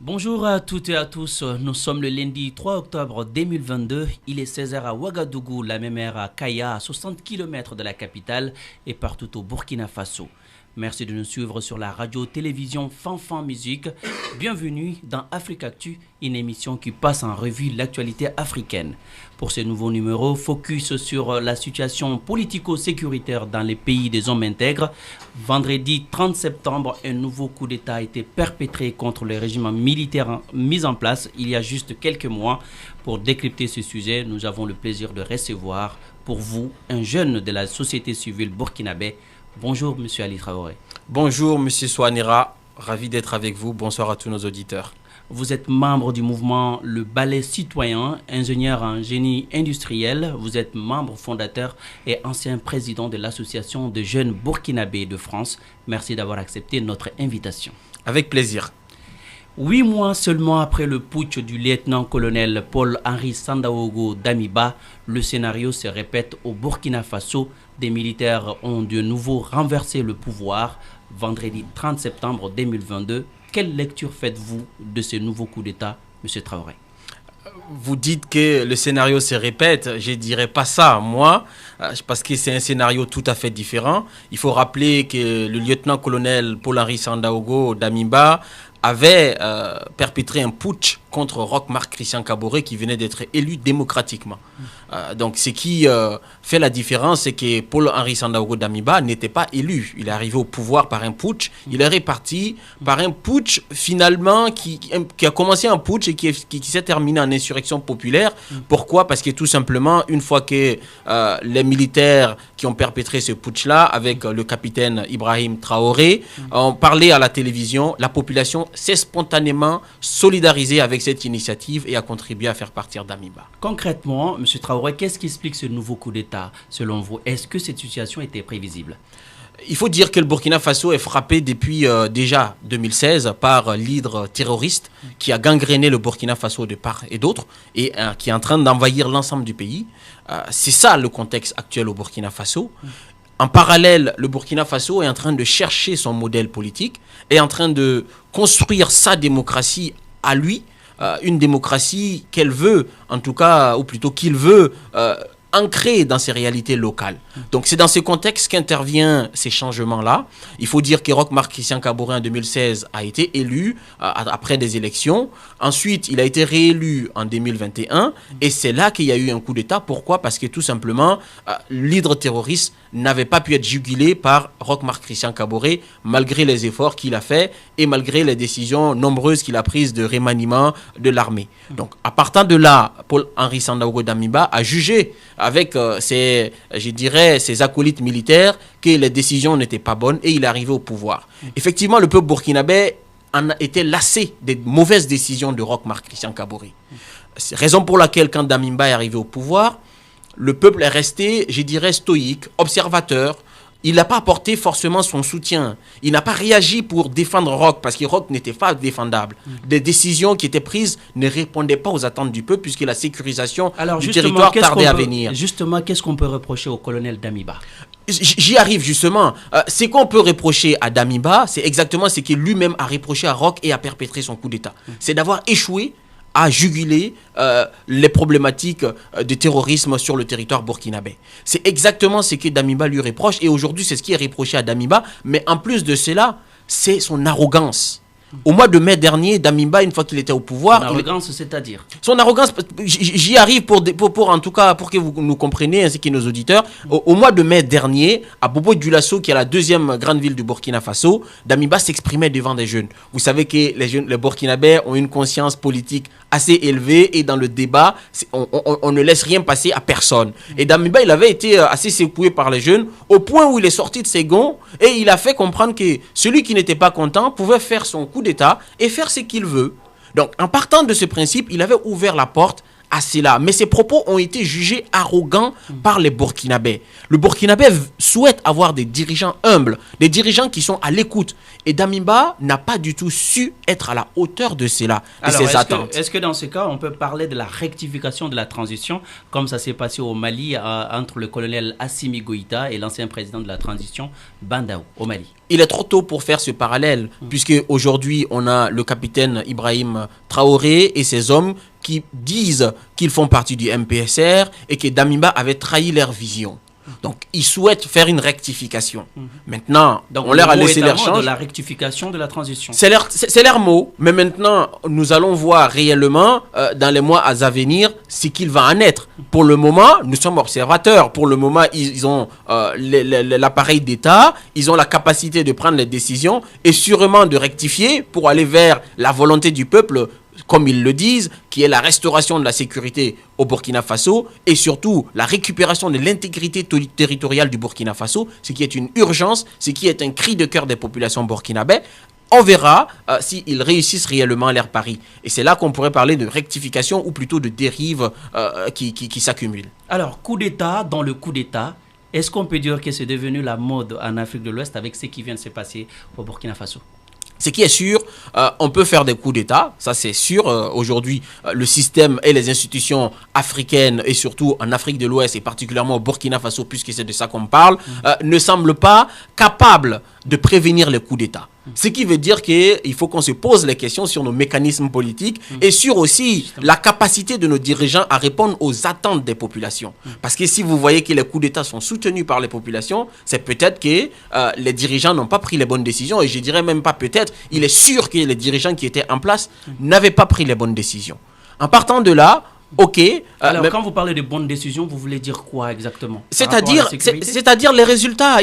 Bonjour à toutes et à tous, nous sommes le lundi 3 octobre 2022, il est 16h à Ouagadougou, la même heure à Kaya, à 60 km de la capitale et partout au Burkina Faso. Merci de nous suivre sur la radio-télévision Fanfan Musique. Bienvenue dans Afrique Actu, une émission qui passe en revue l'actualité africaine. Pour ce nouveau numéro, focus sur la situation politico-sécuritaire dans les pays des hommes intègres. Vendredi 30 septembre, un nouveau coup d'État a été perpétré contre le régime militaire mis en place il y a juste quelques mois. Pour décrypter ce sujet, nous avons le plaisir de recevoir pour vous un jeune de la société civile burkinabé. Bonjour, Monsieur Ali Traoré. Bonjour, Monsieur Souanira. Ravi d'être avec vous. Bonsoir à tous nos auditeurs. Vous êtes membre du mouvement Le Ballet Citoyen, ingénieur en génie industriel. Vous êtes membre fondateur et ancien président de l'association de jeunes burkinabés de France. Merci d'avoir accepté notre invitation. Avec plaisir. 8 mois seulement après le putsch du lieutenant-colonel Paul-Henri Sandaogo Damiba, le scénario se répète au Burkina Faso. Des militaires ont de nouveau renversé le pouvoir vendredi 30 septembre 2022. Quelle lecture faites-vous de ce nouveau coup d'État, M. Traoré? Vous dites que le scénario se répète, je ne dirais pas ça, moi, parce que c'est un scénario tout à fait différent. Il faut rappeler que le lieutenant-colonel Paul-Henri Sandaogo Damiba avait perpétré un putsch contre Roch-Marc Christian Kaboré qui venait d'être élu démocratiquement. Donc ce qui fait la différence, c'est que Paul-Henri Sandaogo Damiba n'était pas élu. Il est arrivé au pouvoir par un putsch. Il est reparti par un putsch finalement qui a commencé un putsch et qui s'est terminé en insurrection populaire. Pourquoi? Parce que tout simplement, une fois que les militaires qui ont perpétré ce putsch-là, avec le capitaine Ibrahim Traoré, ont parlé à la télévision, la population s'est spontanément solidarisée avec cette initiative et a contribué à faire partir Damiba. Concrètement, M. Traoré, qu'est-ce qui explique ce nouveau coup d'État selon vous? Est-ce que cette situation était prévisible? Il faut dire que le Burkina Faso est frappé depuis déjà 2016 par l'hydre terroriste qui a gangréné le Burkina Faso de part et d'autre et qui est en train d'envahir l'ensemble du pays. C'est ça le contexte actuel au Burkina Faso. En parallèle, le Burkina Faso est en train de chercher son modèle politique, est en train de construire sa démocratie à lui, une démocratie qu'elle veut, en tout cas, ou plutôt qu'il veut, ancrée dans ses réalités locales. Donc c'est dans ce contexte qu'interviennent ces changements-là. Il faut dire que Roch-Marc Christian Kaboré en 2016 a été élu après des élections. Ensuite, il a été réélu en 2021 et c'est là qu'il y a eu un coup d'État. Pourquoi? Parce que tout simplement, l'hydre terroriste n'avait pas pu être jugulé par Roch-Marc Christian Kaboré malgré les efforts qu'il a faits et malgré les décisions nombreuses qu'il a prises de remaniement de l'armée. Donc à partir de là, Paul-Henri Sandaogo Damiba a jugé avec ses acolytes militaires que les décisions n'étaient pas bonnes et il est arrivé au pouvoir. Effectivement, le peuple burkinabé en a été lassé des mauvaises décisions de Roch-Marc Christian Kaboré. C'est la raison pour laquelle quand Damiba est arrivé au pouvoir, le peuple est resté, je dirais, stoïque, observateur. Il n'a pas apporté forcément son soutien. Il n'a pas réagi pour défendre Roch parce que Roch n'était pas défendable. Des décisions qui étaient prises ne répondaient pas aux attentes du peuple puisque la sécurisation du territoire tardait à venir. Justement, qu'est-ce qu'on peut reprocher au colonel Damiba? J'y arrive justement. Ce qu'on peut reprocher à Damiba, c'est exactement ce qu'il lui-même a reproché à Roch et a perpétré son coup d'État. C'est d'avoir échoué à juguler les problématiques de terrorisme sur le territoire burkinabé. C'est exactement ce que Damiba lui reproche et aujourd'hui c'est ce qui est reproché à Damiba, mais en plus de cela, c'est son arrogance. Au mois de mai dernier, Damiba, une fois qu'il était au pouvoir... Son arrogance, c'est-à-dire? Son arrogance, j'y arrive en tout cas pour que vous nous compreniez ainsi que nos auditeurs. Au mois de mai dernier, à Bobo Dioulasso, qui est la deuxième grande ville du Burkina Faso, Damiba s'exprimait devant des jeunes. Vous savez que les Burkinabés ont une conscience politique assez élevée et dans le débat, on ne laisse rien passer à personne. Et Damiba, il avait été assez secoué par les jeunes au point où il est sorti de ses gonds et il a fait comprendre que celui qui n'était pas content pouvait faire son coup d'État et faire ce qu'il veut. Donc, en partant de ce principe, il avait ouvert la porte à cela. Mais ces propos ont été jugés arrogants par les Burkinabés. Le Burkinabé souhaite avoir des dirigeants humbles, des dirigeants qui sont à l'écoute. Et Damiba n'a pas du tout su être à la hauteur de cela, de ses attentes. Est-ce que dans ce cas, on peut parler de la rectification de la transition, comme ça s'est passé au Mali entre le colonel Assimi Goïta et l'ancien président de la transition, Bandaou, au Mali? Il est trop tôt pour faire ce parallèle, puisque aujourd'hui, on a le capitaine Ibrahim Traoré et ses hommes qui disent qu'ils font partie du MPSR et que Damiba avait trahi leur vision. Donc, ils souhaitent faire une rectification. Maintenant, donc, on leur a laissé leur chance. De la rectification de la transition. C'est leur mot, mais maintenant, nous allons voir réellement, dans les mois à venir, ce qu'il va en être. Pour le moment, nous sommes observateurs. Pour le moment, ils ont l'appareil d'État, ils ont la capacité de prendre les décisions et sûrement de rectifier pour aller vers la volonté du peuple, comme ils le disent, qui est la restauration de la sécurité au Burkina Faso et surtout la récupération de l'intégrité territoriale du Burkina Faso, ce qui est une urgence, ce qui est un cri de cœur des populations burkinabées. On verra s'ils réussissent réellement leur pari. Et c'est là qu'on pourrait parler de rectification ou plutôt de dérive qui s'accumulent. Alors, coup d'État dans le coup d'État, est-ce qu'on peut dire que c'est devenu la mode en Afrique de l'Ouest avec ce qui vient de se passer au Burkina Faso? Ce qui est sûr, on peut faire des coups d'État, ça c'est sûr. Aujourd'hui, le système et les institutions africaines, et surtout en Afrique de l'Ouest, et particulièrement au Burkina Faso, puisque c'est de ça qu'on parle, ne semblent pas capables de prévenir les coups d'État. Ce qui veut dire qu'il faut qu'on se pose les questions sur nos mécanismes politiques et sur aussi la capacité de nos dirigeants à répondre aux attentes des populations. Parce que si vous voyez que les coups d'État sont soutenus par les populations, c'est peut-être que les dirigeants n'ont pas pris les bonnes décisions. Et je dirais même pas peut-être, il est sûr que les dirigeants qui étaient en place n'avaient pas pris les bonnes décisions. En partant de là, ok. Alors, quand vous parlez de bonnes décisions, vous voulez dire quoi exactement? C'est-à-dire les résultats.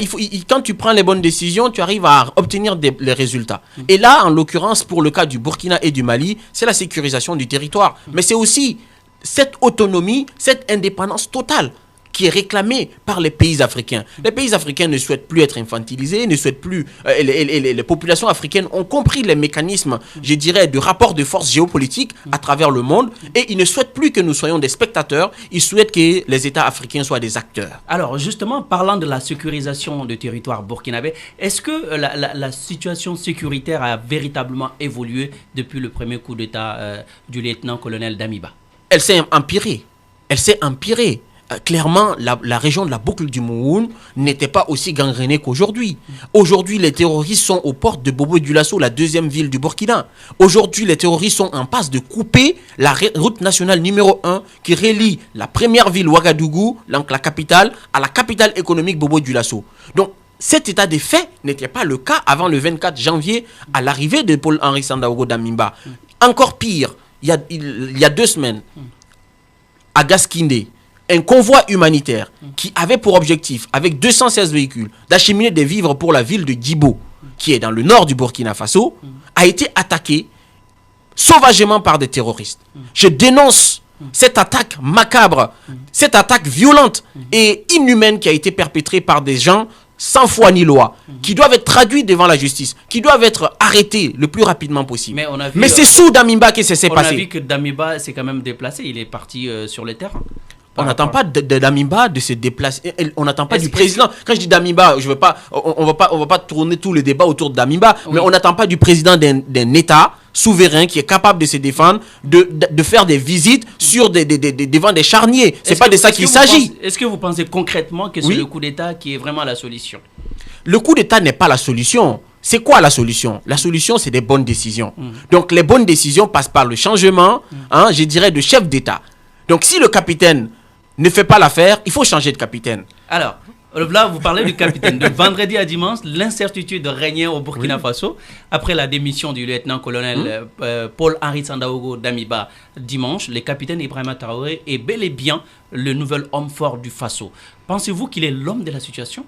Quand tu prends les bonnes décisions, tu arrives à obtenir les résultats. Et là, en l'occurrence, pour le cas du Burkina et du Mali, c'est la sécurisation du territoire. Mais c'est aussi cette autonomie, cette indépendance totale qui est réclamée par les pays africains. Les pays africains ne souhaitent plus être infantilisés, ne souhaitent plus... les populations africaines ont compris les mécanismes, je dirais, de rapport de force géopolitique à travers le monde et ils ne souhaitent plus que nous soyons des spectateurs, ils souhaitent que les États africains soient des acteurs. Alors, justement, parlant de la sécurisation du territoire burkinabé, est-ce que la situation sécuritaire a véritablement évolué depuis le premier coup d'État du lieutenant-colonel Damiba? Elle s'est empirée. Elle s'est empirée. Clairement, la région de la boucle du Mouhoun n'était pas aussi gangrénée qu'aujourd'hui. Aujourd'hui, les terroristes sont aux portes de Bobo-Dioulasso, la deuxième ville du Burkina. Aujourd'hui, les terroristes sont en passe de couper la route nationale numéro 1 qui relie la première ville Ouagadougou, donc la capitale, à la capitale économique Bobo-Dioulasso. Donc, cet état des faits n'était pas le cas avant le 24 janvier à l'arrivée de Paul-Henri Sandaogo Damiba. Encore pire, il y a 2 semaines, à Gaskindé, un convoi humanitaire qui avait pour objectif, avec 216 véhicules, d'acheminer des vivres pour la ville de Djibo, qui est dans le nord du Burkina Faso, a été attaqué sauvagement par des terroristes. Je dénonce cette attaque macabre, cette attaque violente et inhumaine qui a été perpétrée par des gens sans foi ni loi, qui doivent être traduits devant la justice, qui doivent être arrêtés le plus rapidement possible. Mais c'est sous Damiba que ça s'est passé. On a vu que Damiba s'est quand même déplacé, il est parti sur le terrain. On n'attend pas de Damiba de se déplacer. On n'attend pas du président. Quand je dis Damiba, on va pas tourner tous les débats autour de Damiba, mais on n'attend pas du président d'un État souverain qui est capable de se défendre, de faire des visites devant des charniers. C'est pas de ça qu'il s'agit. Est-ce que vous pensez concrètement que c'est le coup d'État qui est vraiment la solution? Le coup d'État n'est pas la solution. C'est quoi la solution? La solution, c'est des bonnes décisions. Donc les bonnes décisions passent par le changement, je dirais, de chef d'État. Donc si le capitaine ne fait pas l'affaire, il faut changer de capitaine. Alors, là, vous parlez du capitaine. De vendredi à dimanche, l'incertitude régnait au Burkina Faso. Après la démission du lieutenant-colonel Paul-Henri Sandaogo Damiba dimanche, le capitaine Ibrahima Traoré est bel et bien le nouvel homme fort du Faso. Pensez-vous qu'il est l'homme de la situation?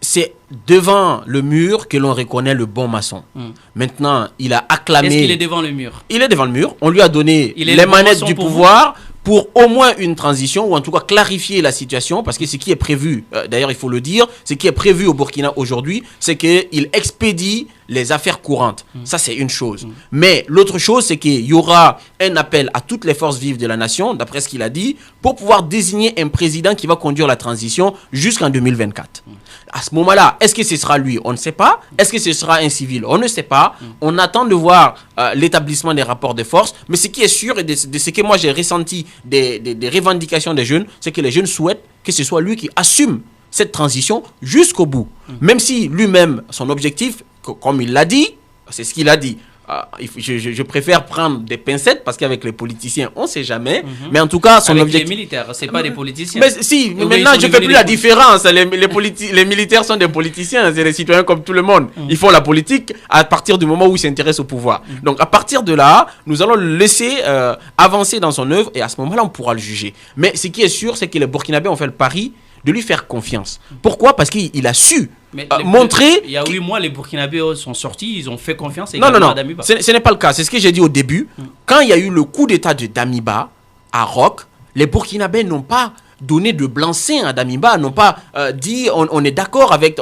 C'est devant le mur que l'on reconnaît le bon maçon. Maintenant, il a acclamé... Est-ce qu'il est devant le mur? Il est devant le mur. On lui a donné les manettes du pouvoir pour au moins une transition, ou en tout cas clarifier la situation, parce que ce qui est prévu, d'ailleurs il faut le dire, ce qui est prévu au Burkina aujourd'hui, c'est qu'il expédie les affaires courantes. Ça, c'est une chose. Mais l'autre chose, c'est qu'il y aura un appel à toutes les forces vives de la nation, d'après ce qu'il a dit, pour pouvoir désigner un président qui va conduire la transition jusqu'en 2024. À ce moment-là, est-ce que ce sera lui? On ne sait pas. Est-ce que ce sera un civil? On ne sait pas. On attend de voir l'établissement des rapports de force. Mais ce qui est sûr, et de ce que moi j'ai ressenti des revendications des jeunes, c'est que les jeunes souhaitent que ce soit lui qui assume cette transition jusqu'au bout. Même si lui-même, son objectif, comme il l'a dit, c'est ce qu'il a dit. Je préfère prendre des pincettes parce qu'avec les politiciens, on ne sait jamais. Mais en tout cas, son objectif. Les militaires, ce n'est pas des politiciens. Mais si, maintenant, je ne fais plus la différence. Les militaires sont des politiciens, c'est des citoyens comme tout le monde. Ils font la politique à partir du moment où ils s'intéressent au pouvoir. Donc, à partir de là, nous allons le laisser avancer dans son œuvre et à ce moment-là, on pourra le juger. Mais ce qui est sûr, c'est que les Burkinabés ont fait le pari de lui faire confiance. Pourquoi? Parce qu'il a su montrer... Il y a 8 mois, les Burkinabés sont sortis, ils ont fait confiance à Damiba. Ce n'est pas le cas. C'est ce que j'ai dit au début. Quand il y a eu le coup d'état de Damiba à Rock, les Burkinabés n'ont pas donné de blanc-seing à Damiba, n'ont pas dit on est d'accord avec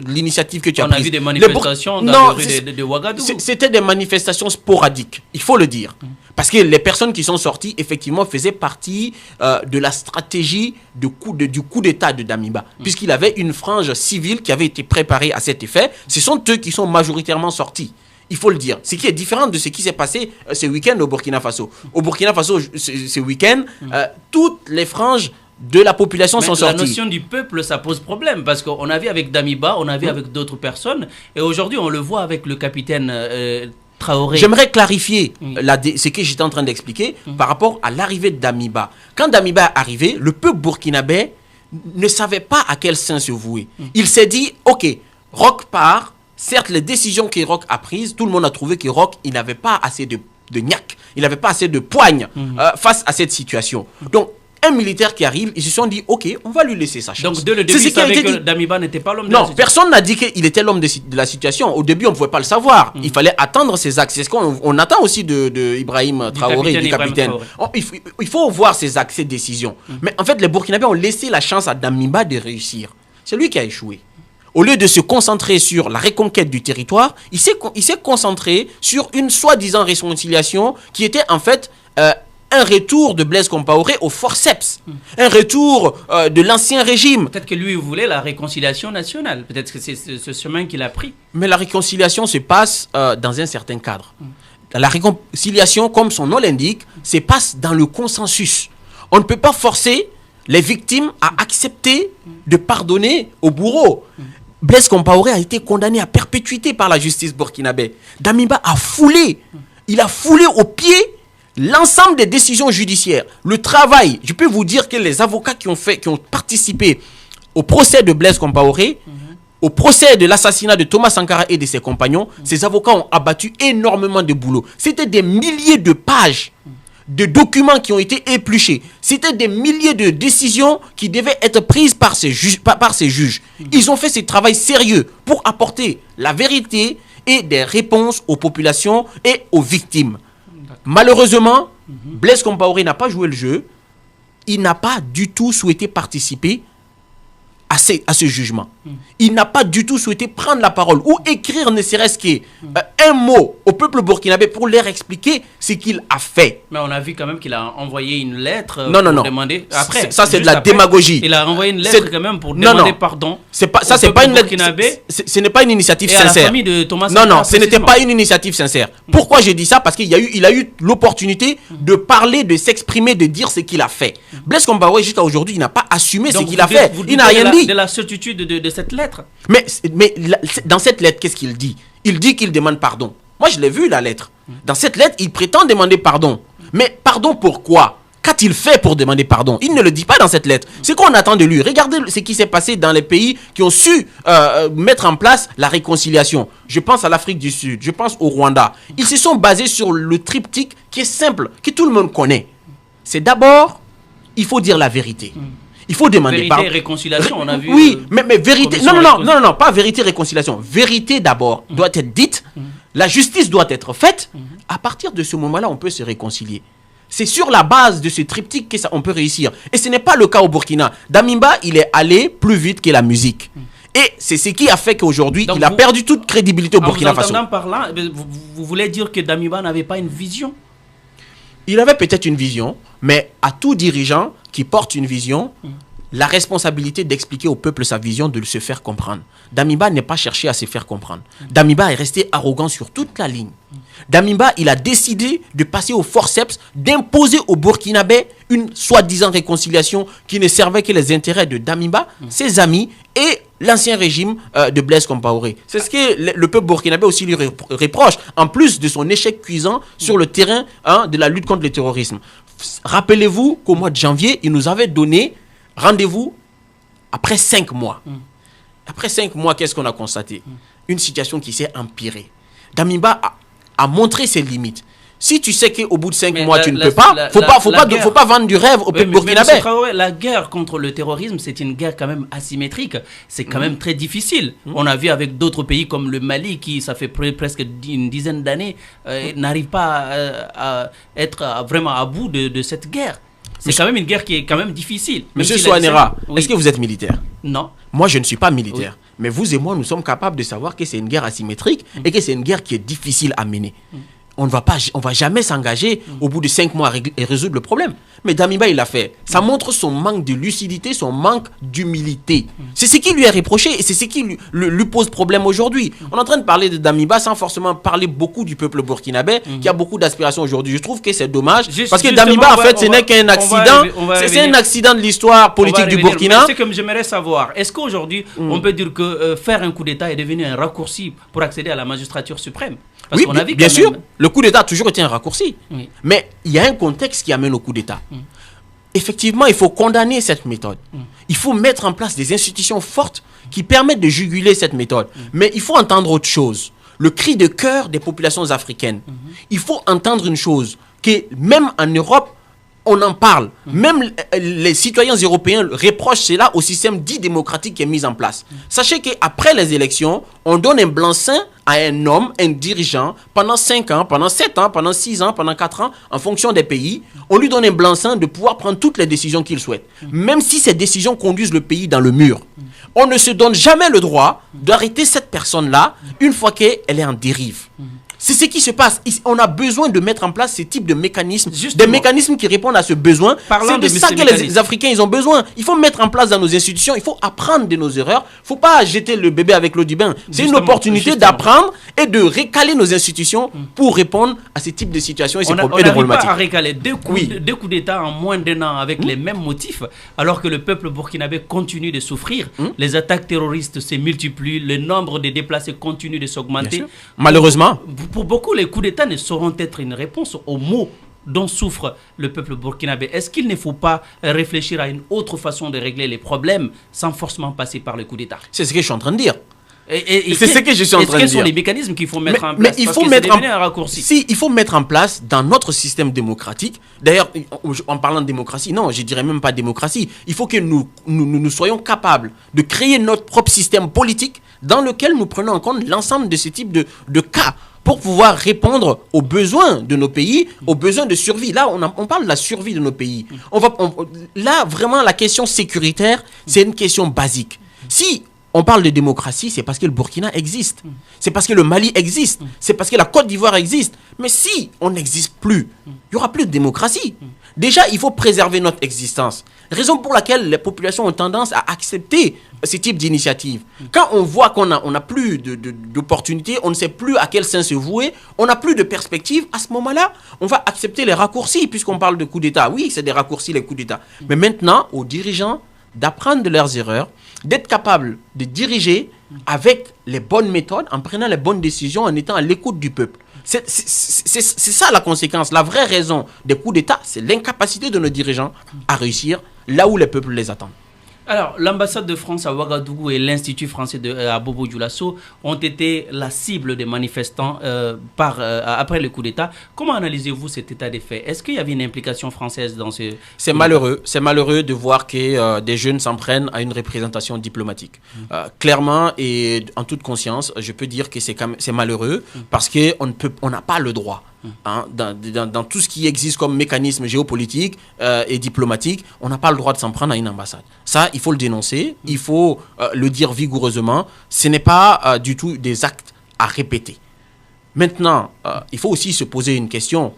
l'initiative que tu as prise. On a vu des manifestations dans les rues de Ouagadougou. C'était des manifestations sporadiques, il faut le dire. Parce que les personnes qui sont sorties, effectivement, faisaient partie de la stratégie du coup d'état de Damiba. Puisqu'il avait une frange civile qui avait été préparée à cet effet. Ce sont eux qui sont majoritairement sortis. Il faut le dire. Ce qui est différent de ce qui s'est passé ce week-end au Burkina Faso. Au Burkina Faso, ce week-end, toutes les franges de la population sont sorties. La notion du peuple, ça pose problème. Parce qu'on a vu avec Damiba, on a vu avec d'autres personnes. Et aujourd'hui, on le voit avec le capitaine... Traoré. J'aimerais clarifier ce que j'étais en train d'expliquer par rapport à l'arrivée de Damiba. Quand Damiba est arrivé, le peuple burkinabé ne savait pas à quel sein se vouer. Il s'est dit, ok, Rock part. Certes, les décisions que Rock a prises, tout le monde a trouvé que Rock, il n'avait pas assez de niaque, il n'avait pas assez de poigne face à cette situation. Donc, un militaire qui arrive, ils se sont dit, ok, on va lui laisser sa chance. Donc, dès le début, ils savaient que Damiba n'était pas l'homme de la situation. Non, personne n'a dit qu'il était l'homme de la situation. Au début, on ne pouvait pas le savoir. Il fallait attendre ses actes. C'est ce qu'on attend aussi de Ibrahim Traoré, du capitaine. Il faut voir ses actes, ses décisions. Mais en fait, les Burkinabés ont laissé la chance à Damiba de réussir. C'est lui qui a échoué. Au lieu de se concentrer sur la reconquête du territoire, il s'est concentré sur une soi-disant réconciliation qui était en fait... un retour de Blaise Compaoré au forceps, un retour de l'ancien régime. Peut-être que lui voulait la réconciliation nationale, peut-être que c'est ce chemin qu'il a pris. Mais la réconciliation se passe dans un certain cadre. La réconciliation, comme son nom l'indique, se passe dans le consensus. On ne peut pas forcer les victimes à accepter de pardonner au bourreau. Blaise Compaoré a été condamné à perpétuité par la justice burkinabé. Damiba a foulé, il a foulé au pied l'ensemble des décisions judiciaires, le travail. Je peux vous dire que les avocats qui ont participé au procès de Blaise Compaoré, au procès de l'assassinat de Thomas Sankara et de ses compagnons, ces avocats ont abattu énormément de boulot. C'était des milliers de pages de documents qui ont été épluchés. C'était des milliers de décisions qui devaient être prises par ces juges. Ils ont fait ce travail sérieux pour apporter la vérité et des réponses aux populations et aux victimes. Malheureusement, Blaise Compaoré n'a pas joué le jeu. Il n'a pas du tout souhaité participer à ce jugement. Il n'a pas du tout souhaité prendre la parole ou écrire ne serait-ce qu'un mot au peuple burkinabé pour leur expliquer ce qu'il a fait. Mais on a vu quand même qu'il a envoyé une lettre pour demander... Après, ça, c'est de la démagogie. Il a envoyé une lettre quand même pour demander pardon. Ça, c'est pas une lettre. Ce n'est pas une initiative sincère. À la famille de Thomas Sankara. Non, ce n'était pas une initiative sincère. Pourquoi j'ai dit ça? Parce qu'il a eu l'opportunité de parler, de s'exprimer, de dire ce qu'il a fait. Blaise Compaoré, jusqu'à aujourd'hui, il n'a pas assumé ce qu'il a fait. Il n'a rien dit. De la certitude de cette lettre. Mais dans cette lettre, qu'est-ce qu'il dit? Il dit qu'il demande pardon. Moi, je l'ai vu, la lettre. Dans cette lettre, il prétend demander pardon. Mais pardon pourquoi? Qu'a-t-il fait pour demander pardon? Il ne le dit pas dans cette lettre. C'est qu'on attend de lui. Regardez ce qui s'est passé dans les pays qui ont su mettre en place la réconciliation. Je pense à l'Afrique du Sud, je pense au Rwanda. Ils se sont basés sur le triptyque qui est simple, que tout le monde connaît. C'est d'abord, il faut dire la vérité. Il faut demander pardon. Vérité et réconciliation, on a vu. Oui, mais vérité. Non, pas vérité et réconciliation. Vérité d'abord doit être dite. La justice doit être faite. À partir de ce moment-là, on peut se réconcilier. C'est sur la base de ce triptyque qu'on peut réussir. Et ce n'est pas le cas au Burkina. Damiba, il est allé plus vite que la musique. Et c'est ce qui a fait qu'aujourd'hui, il a perdu toute crédibilité au Burkina Faso. En parlant, vous voulez dire que Damiba n'avait pas une vision? Il avait peut-être une vision, mais à tout dirigeant qui porte une vision, la responsabilité d'expliquer au peuple sa vision, de se faire comprendre. Damiba n'est pas cherché à se faire comprendre. Damiba est resté arrogant sur toute la ligne. Damiba, il a décidé de passer au forceps, d'imposer aux Burkinabés une soi-disant réconciliation qui ne servait que les intérêts de Damiba, ses amis et l'ancien régime de Blaise Compaoré. C'est ce que le peuple burkinabé aussi lui reproche, en plus de son échec cuisant sur le terrain de la lutte contre le terrorisme. Rappelez-vous qu'au mois de janvier, il nous avait donné rendez-vous après 5 mois. Après 5 mois, qu'est-ce qu'on a constaté? Une situation qui s'est empirée. Damiba a montré ses limites. Si tu sais qu'au bout de 5 mois, tu ne peux pas, faut pas vendre du rêve au peuple burkinabé. La guerre contre le terrorisme, c'est une guerre quand même asymétrique. C'est quand même très difficile. On a vu avec d'autres pays comme le Mali, qui, ça fait presque une dizaine d'années, n'arrive pas à être vraiment à bout de cette guerre. C'est quand même une guerre qui est quand même difficile. Monsieur Souanera, est-ce que vous êtes militaire? Non. Moi, je ne suis pas militaire. Oui. Mais vous et moi, nous sommes capables de savoir que c'est une guerre asymétrique et que c'est une guerre qui est difficile à mener. On ne va jamais s'engager au bout de 5 mois et résoudre le problème. Mais Damiba, il l'a fait. Ça montre son manque de lucidité, son manque d'humilité. C'est ce qui lui est reproché et c'est ce qui lui pose problème aujourd'hui. On est en train de parler de Damiba sans forcément parler beaucoup du peuple burkinabé qui a beaucoup d'aspirations aujourd'hui. Je trouve que c'est dommage parce que Damiba, en fait, ce n'est qu'un accident. C'est un accident de l'histoire politique du Burkina. C'est comme j'aimerais savoir, est-ce qu'aujourd'hui, on peut dire que faire un coup d'État est devenu un raccourci pour accéder à la magistrature suprême? Parce oui, bien sûr. Le coup d'État a toujours été un raccourci. Oui. Mais il y a un contexte qui amène au coup d'État. Effectivement, il faut condamner cette méthode. Il faut mettre en place des institutions fortes qui permettent de juguler cette méthode. Mais il faut entendre autre chose. Le cri de cœur des populations africaines. Il faut entendre une chose, que même en Europe, on en parle. Même les citoyens européens reprochent cela au système dit démocratique qui est mis en place. Sachez qu'après les élections, on donne un blanc-seing à un homme, un dirigeant, pendant 5 ans, pendant 7 ans, pendant 6 ans, pendant 4 ans, en fonction des pays. On lui donne un blanc-seing de pouvoir prendre toutes les décisions qu'il souhaite. Même si ces décisions conduisent le pays dans le mur. On ne se donne jamais le droit d'arrêter cette personne-là une fois qu'elle est en dérive. C'est ce qui se passe. On a besoin de mettre en place ce type de mécanismes, des mécanismes qui répondent à ce besoin. C'est de ça que les Africains ils ont besoin. Il faut mettre en place dans nos institutions, il faut apprendre de nos erreurs. Il ne faut pas jeter le bébé avec l'eau du bain. C'est une opportunité d'apprendre et de récaler nos institutions pour répondre à ce type de situations et ces problématiques. On n'arrive pas à récaler deux coups d'État en moins d'un an avec les mêmes motifs, alors que le peuple burkinabé continue de souffrir. Les attaques terroristes se multiplient, le nombre de déplacés continue de s'augmenter. Malheureusement. Pour beaucoup, les coups d'État ne sauront être une réponse aux maux dont souffre le peuple burkinabé. Est-ce qu'il ne faut pas réfléchir à une autre façon de régler les problèmes sans forcément passer par le coup d'État? C'est ce que je suis en train de dire. C'est ce que je suis en train de dire. Quels sont les mécanismes qu'il faut mettre en place? Mais il faut mettre un raccourci. Si, il faut mettre en place dans notre système démocratique. D'ailleurs, en parlant de démocratie, non, je dirais même pas démocratie. Il faut que nous soyons capables de créer notre propre système politique dans lequel nous prenons en compte l'ensemble de ce type de cas pour pouvoir répondre aux besoins de nos pays, aux besoins de survie. Là, on parle de la survie de nos pays. Là, vraiment, la question sécuritaire, c'est une question basique. Si on parle de démocratie, c'est parce que le Burkina existe. C'est parce que le Mali existe. C'est parce que la Côte d'Ivoire existe. Mais si on n'existe plus, il n'y aura plus de démocratie. Déjà, il faut préserver notre existence. Raison pour laquelle les populations ont tendance à accepter ce type d'initiative. Quand on voit qu'on n'a plus d'opportunités, on ne sait plus à quel sens se vouer, on n'a plus de perspective, à ce moment-là, on va accepter les raccourcis, puisqu'on parle de coups d'État. Oui, c'est des raccourcis, les coups d'État. Mais maintenant, aux dirigeants d'apprendre de leurs erreurs, d'être capables de diriger avec les bonnes méthodes, en prenant les bonnes décisions, en étant à l'écoute du peuple. C'est ça la conséquence. La vraie raison des coups d'État, c'est l'incapacité de nos dirigeants à réussir là où les peuples les attendent. Alors, l'ambassade de France à Ouagadougou et l'Institut français à Bobo-Dioulasso ont été la cible des manifestants après le coup d'État. Comment analysez-vous cet état des faits? Est-ce qu'il y avait une implication française dans ce... C'est malheureux. C'est malheureux de voir que des jeunes s'en prennent à une représentation diplomatique. Clairement et en toute conscience, je peux dire que c'est malheureux parce qu'on n'a pas le droit dans tout ce qui existe comme mécanisme géopolitique et diplomatique, on n'a pas le droit de s'en prendre à une ambassade. Ça, il faut le dénoncer, il faut le dire vigoureusement. Ce n'est pas du tout des actes à répéter. Maintenant, il faut aussi se poser une question.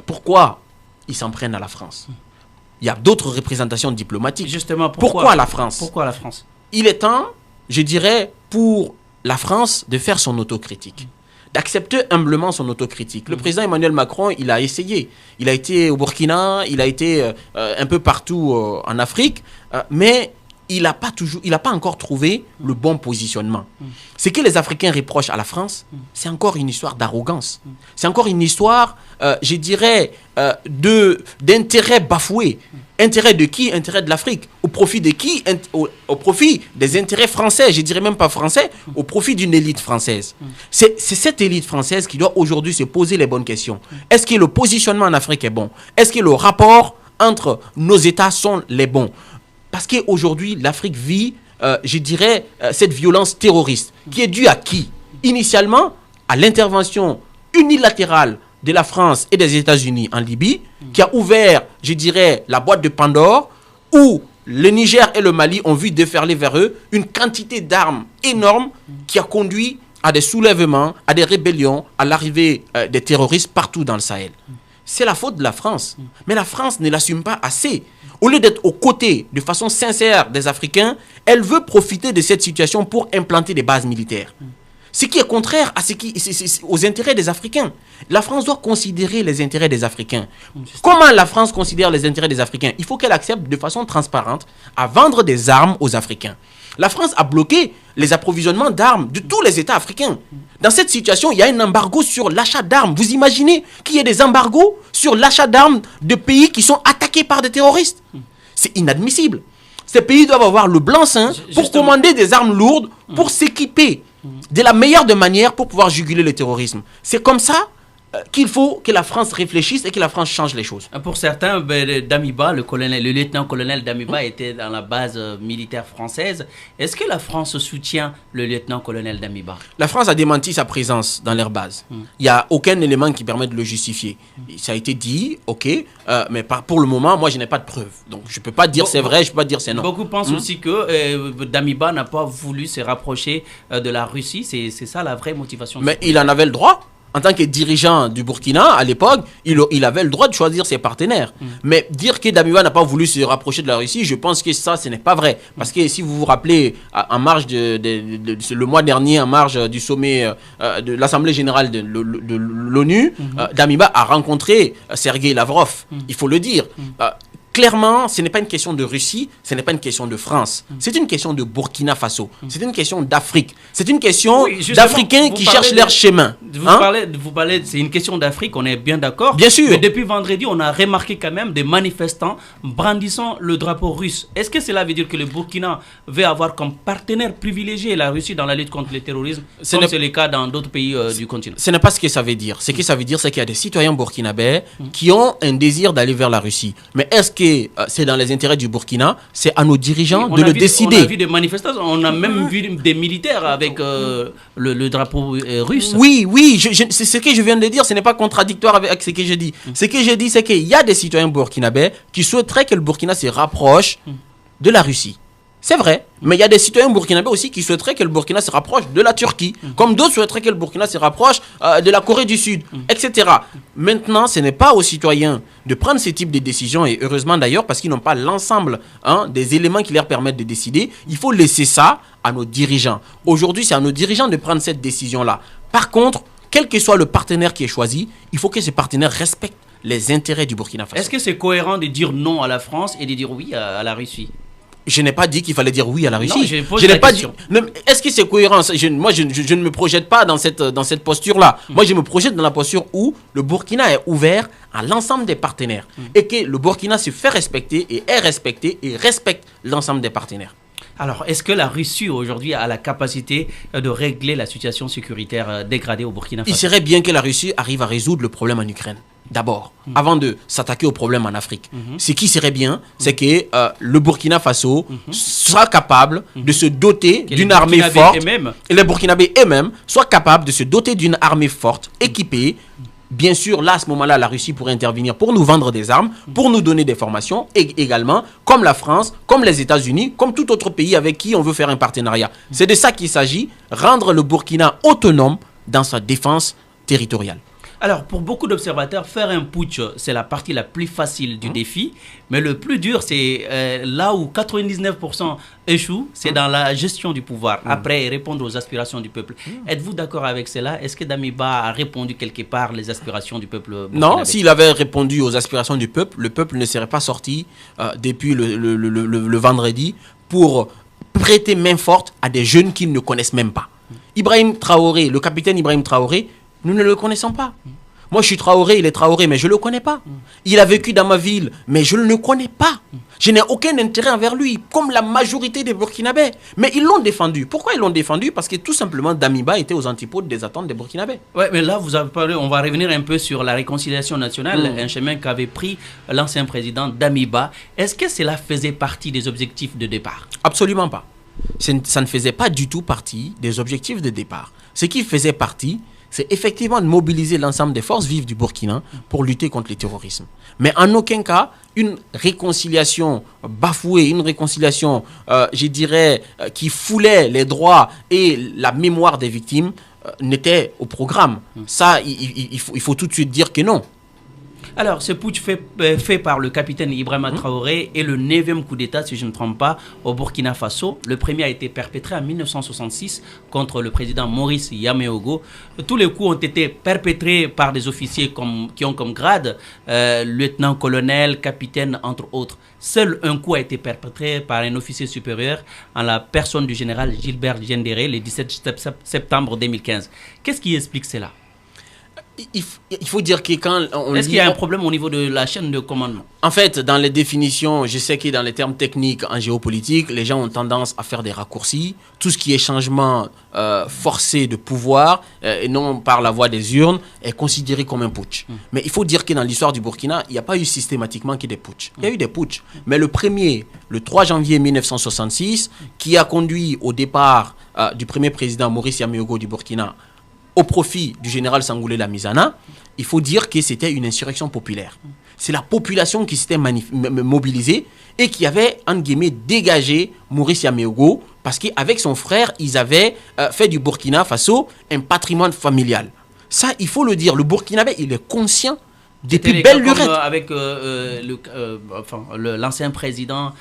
Pourquoi ils s'en prennent à la France? Il y a d'autres représentations diplomatiques. Justement, pourquoi la France? Pourquoi la France? Il est temps, je dirais, pour la France de faire son autocritique, d'accepter humblement son autocritique. Le président Emmanuel Macron, il a essayé. Il a été au Burkina, il a été un peu partout en Afrique, mais il n'a pas encore trouvé le bon positionnement. Ce que les Africains reprochent à la France, c'est encore une histoire d'arrogance. C'est encore une histoire, je dirais, d'intérêt bafoué. Intérêt de qui? Intérêt de l'Afrique. Au profit de qui? Au profit des intérêts français, je dirais même pas français, au profit d'une élite française. C'est cette élite française qui doit aujourd'hui se poser les bonnes questions. Est-ce que le positionnement en Afrique est bon? Est-ce que le rapport entre nos États sont les bons? Parce qu'aujourd'hui, l'Afrique vit, je dirais, cette violence terroriste qui est due à qui? Initialement, à l'intervention unilatérale de la France et des États-Unis en Libye, qui a ouvert, je dirais, la boîte de Pandore, où le Niger et le Mali ont vu déferler vers eux une quantité d'armes énorme qui a conduit à des soulèvements, à des rébellions, à l'arrivée des terroristes partout dans le Sahel. C'est la faute de la France. Mais la France ne l'assume pas assez. Au lieu d'être aux côtés, de façon sincère, des Africains, elle veut profiter de cette situation pour implanter des bases militaires. Ce qui est contraire à aux intérêts des Africains. La France doit considérer les intérêts des Africains. Comment la France considère les intérêts des Africains? Il faut qu'elle accepte de façon transparente à vendre des armes aux Africains. La France a bloqué les approvisionnements d'armes de tous les États africains. Dans cette situation, il y a un embargo sur l'achat d'armes. Vous imaginez qu'il y ait des embargos sur l'achat d'armes de pays qui sont attaqués par des terroristes? C'est inadmissible. Ces pays doivent avoir le blanc-seing pour commander des armes lourdes, pour s'équiper de la meilleure des manières pour pouvoir juguler le terrorisme. C'est comme ça qu'il faut que la France réfléchisse et que la France change les choses. Pour certains, Damiba, le lieutenant-colonel Damiba était dans la base militaire française. Est-ce que la France soutient le lieutenant-colonel Damiba? La France a démenti sa présence dans leur base. Il n'y a aucun élément qui permet de le justifier. Ça a été dit, ok, mais pour le moment, moi, je n'ai pas de preuves. Donc, je ne peux pas dire c'est vrai, je ne peux pas dire c'est non. Beaucoup pensent aussi que Damiba n'a pas voulu se rapprocher de la Russie. C'est ça la vraie motivation. Mais il en avait le droit. En tant que dirigeant du Burkina, à l'époque, il avait le droit de choisir ses partenaires. Mais dire que Damiba n'a pas voulu se rapprocher de la Russie, je pense que ça, ce n'est pas vrai. Parce que si vous vous rappelez, en marge le mois dernier, en marge du sommet de l'Assemblée générale de l'ONU, Damiba a rencontré Sergueï Lavrov. Il faut le dire. Clairement, ce n'est pas une question de Russie, ce n'est pas une question de France. C'est une question de Burkina Faso. C'est une question d'Afrique. C'est une question d'Africains qui cherchent leur chemin. Vous parlez, c'est une question d'Afrique, on est bien d'accord. Bien sûr. Mais depuis vendredi, on a remarqué quand même des manifestants brandissant le drapeau russe. Est-ce que cela veut dire que le Burkina veut avoir comme partenaire privilégié la Russie dans la lutte contre le terrorisme, comme c'est le cas dans d'autres pays du continent? Ce n'est pas ce que ça veut dire. Ce que ça veut dire, c'est qu'il y a des citoyens burkinabés qui ont un désir d'aller vers la Russie. Mais est-ce que c'est dans les intérêts du Burkina? C'est à nos dirigeants de le décider. On a vu des manifestations, on a même vu des militaires avec le drapeau russe. Oui, c'est ce que je viens de dire, ce n'est pas contradictoire avec ce que je dis. Ce que je dis, c'est qu'il y a des citoyens burkinabés qui souhaiteraient que le Burkina se rapproche de la Russie. C'est vrai, mais il y a des citoyens burkinabés aussi qui souhaiteraient que le Burkina se rapproche de la Turquie, comme d'autres souhaiteraient que le Burkina se rapproche de la Corée du Sud, etc. Maintenant, ce n'est pas aux citoyens de prendre ce type de décisions, et heureusement d'ailleurs, parce qu'ils n'ont pas l'ensemble des éléments qui leur permettent de décider. Il faut laisser ça à nos dirigeants. Aujourd'hui, c'est à nos dirigeants de prendre cette décision-là. Par contre, quel que soit le partenaire qui est choisi, il faut que ce partenaire respecte les intérêts du Burkina Faso. Est-ce que c'est cohérent de dire non à la France et de dire oui à la Russie? Je n'ai pas dit qu'il fallait dire oui à la Russie. Non, je n'ai pas dit. Est-ce que c'est cohérent? Moi, je ne me projette pas dans cette posture-là. Moi, je me projette dans la posture où le Burkina est ouvert à l'ensemble des partenaires et que le Burkina se fait respecter et est respecté et respecte l'ensemble des partenaires. Alors, est-ce que la Russie aujourd'hui a la capacité de régler la situation sécuritaire dégradée au Burkina Faso? Il serait bien que la Russie arrive à résoudre le problème en Ukraine. D'abord, avant de s'attaquer au problème en Afrique. Ce qui serait bien, c'est que le Burkina Faso soit capable de se doter d'une armée forte. Et les Burkinabés eux-mêmes soient capables de se doter d'une armée forte, équipée, bien sûr, là, à ce moment-là, la Russie pourrait intervenir pour nous vendre des armes, pour nous donner des formations, et également, comme la France, comme les États-Unis, comme tout autre pays avec qui on veut faire un partenariat. C'est de ça qu'il s'agit, rendre le Burkina autonome dans sa défense territoriale. Alors, pour beaucoup d'observateurs, faire un putsch, c'est la partie la plus facile du défi. Mais le plus dur, c'est là où 99% échouent, c'est dans la gestion du pouvoir. Après, répondre aux aspirations du peuple. Êtes-vous d'accord avec cela? Est-ce que Damiba a répondu quelque part les aspirations du peuple burkinabé? Non, s'il avait répondu aux aspirations du peuple, le peuple ne serait pas sorti depuis le vendredi pour prêter main forte à des jeunes qu'ils ne connaissent même pas. Ibrahim Traoré, le capitaine Ibrahim Traoré, nous ne le connaissons pas. Moi, je suis Traoré, il est Traoré, mais je ne le connais pas. Il a vécu dans ma ville, mais je ne le connais pas. Je n'ai aucun intérêt envers lui, comme la majorité des Burkinabés. Mais ils l'ont défendu. Pourquoi ils l'ont défendu? Parce que tout simplement, Damiba était aux antipodes des attentes des Burkinabés. Oui, mais là, vous avez parlé, on va revenir un peu sur la réconciliation nationale, un chemin qu'avait pris l'ancien président Damiba. Est-ce que cela faisait partie des objectifs de départ? Absolument pas. Ça ne faisait pas du tout partie des objectifs de départ. Ce qui faisait partie, c'est effectivement de mobiliser l'ensemble des forces vives du Burkina pour lutter contre le terrorisme. Mais en aucun cas, une réconciliation bafouée, une réconciliation, je dirais, qui foulait les droits et la mémoire des victimes, n'était au programme. Ça, il faut tout de suite dire que non. Alors, ce putsch fait par le capitaine Ibrahima Traoré est le 9e coup d'État, si je ne me trompe pas, au Burkina Faso. Le premier a été perpétré en 1966 contre le président Maurice Yaméogo. Tous les coups ont été perpétrés par des officiers qui ont comme grade lieutenant-colonel, capitaine, entre autres. Seul un coup a été perpétré par un officier supérieur en la personne du général Gilbert Gendéré le 17 septembre 2015. Qu'est-ce qui explique cela? Il faut dire que quand on Est-ce qu'il y a un problème au niveau de la chaîne de commandement? En fait, dans les définitions, je sais que dans les termes techniques en géopolitique, les gens ont tendance à faire des raccourcis. Tout ce qui est changement forcé de pouvoir, et non par la voie des urnes, est considéré comme un putsch. Mais il faut dire que dans l'histoire du Burkina, il n'y a pas eu systématiquement que des putschs. Il y a eu des putschs. Mais le premier, le 3 janvier 1966, qui a conduit au départ du premier président Maurice Yaméogo du Burkina, au profit du général Sangoulé Lamizana, il faut dire que c'était une insurrection populaire. C'est la population qui s'était mobilisée et qui avait, entre guillemets, dégagé Maurice Yaméogo parce qu'avec son frère, ils avaient fait du Burkina Faso un patrimoine familial. Ça, il faut le dire. Le Burkinabé, il est conscient depuis belle lurette. Avec l'ancien président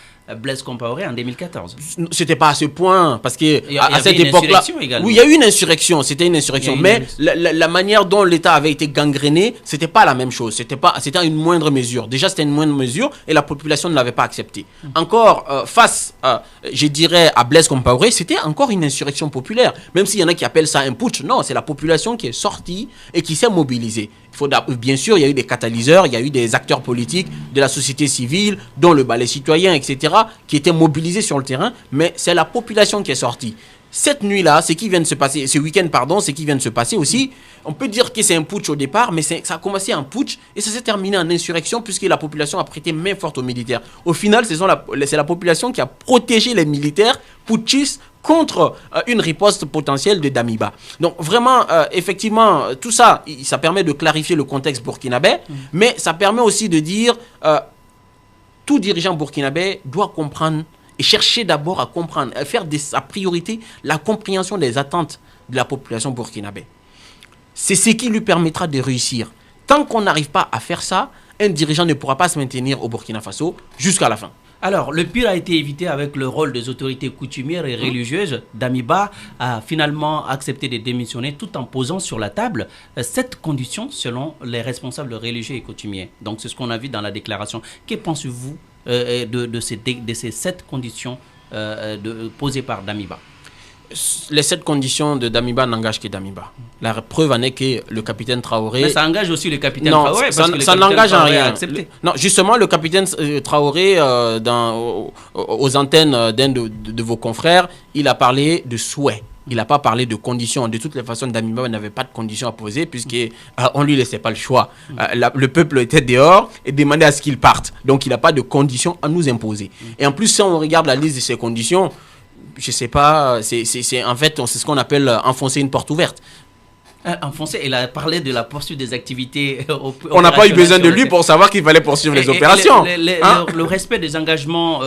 Blaise Compaoré en 2014. C'était pas à ce point, parce que à cette époque-là, oui, il y a eu une insurrection, c'était une insurrection, mais la manière dont l'État avait été gangréné, c'était pas la même chose, c'était une moindre mesure. Déjà, c'était une moindre mesure et la population ne l'avait pas accepté. Encore face, je dirais, à Blaise Compaoré, c'était encore une insurrection populaire, même s'il y en a qui appellent ça un putsch. Non, c'est la population qui est sortie et qui s'est mobilisée. Bien sûr, il y a eu des catalyseurs, il y a eu des acteurs politiques de la société civile, dont le balai citoyen, etc., qui étaient mobilisés sur le terrain, mais c'est la population qui est sortie. Cette nuit-là, ce qui vient de se passer, ce week-end, pardon, ce qui vient de se passer aussi, on peut dire que c'est un putsch au départ, mais ça a commencé en putsch et ça s'est terminé en insurrection puisque la population a prêté main forte aux militaires. Au final, c'est la population qui a protégé les militaires putschistes contre une riposte potentielle de Damiba. Donc vraiment, effectivement, tout ça, ça permet de clarifier le contexte burkinabé, mais ça permet aussi de dire tout dirigeant burkinabé doit comprendre et chercher d'abord à comprendre, à faire de sa priorité la compréhension des attentes de la population burkinabé. C'est ce qui lui permettra de réussir. Tant qu'on n'arrive pas à faire ça, un dirigeant ne pourra pas se maintenir au Burkina Faso jusqu'à la fin. Alors, le pire a été évité avec le rôle des autorités coutumières et religieuses. Damiba a finalement accepté de démissionner tout en posant sur la table 7 conditions selon les responsables religieux et coutumiers. Donc, c'est ce qu'on a vu dans la déclaration. Que pensez-vous de ces 7 conditions posées par Damiba? Les 7 conditions de Damiba n'engagent que Damiba. La preuve en est que le capitaine Traoré... Mais ça engage aussi le capitaine Traoré. Ça n'engage en rien. Non, justement, le capitaine Traoré, aux antennes d'un de vos confrères, il a parlé de souhait. Il n'a pas parlé de conditions. De toutes les façons, Damiba n'avait pas de conditions à poser puisqu'on ne lui laissait pas le choix. Le peuple était dehors et demandait à ce qu'il parte. Donc, il n'a pas de conditions à nous imposer. Et en plus, si on regarde la liste de ces conditions, je ne sais pas, en fait, c'est ce qu'on appelle enfoncer une porte ouverte. Enfoncé, il a parlé de la poursuite des activités. On n'a pas eu besoin de lui pour savoir qu'il fallait poursuivre les opérations. Le respect des engagements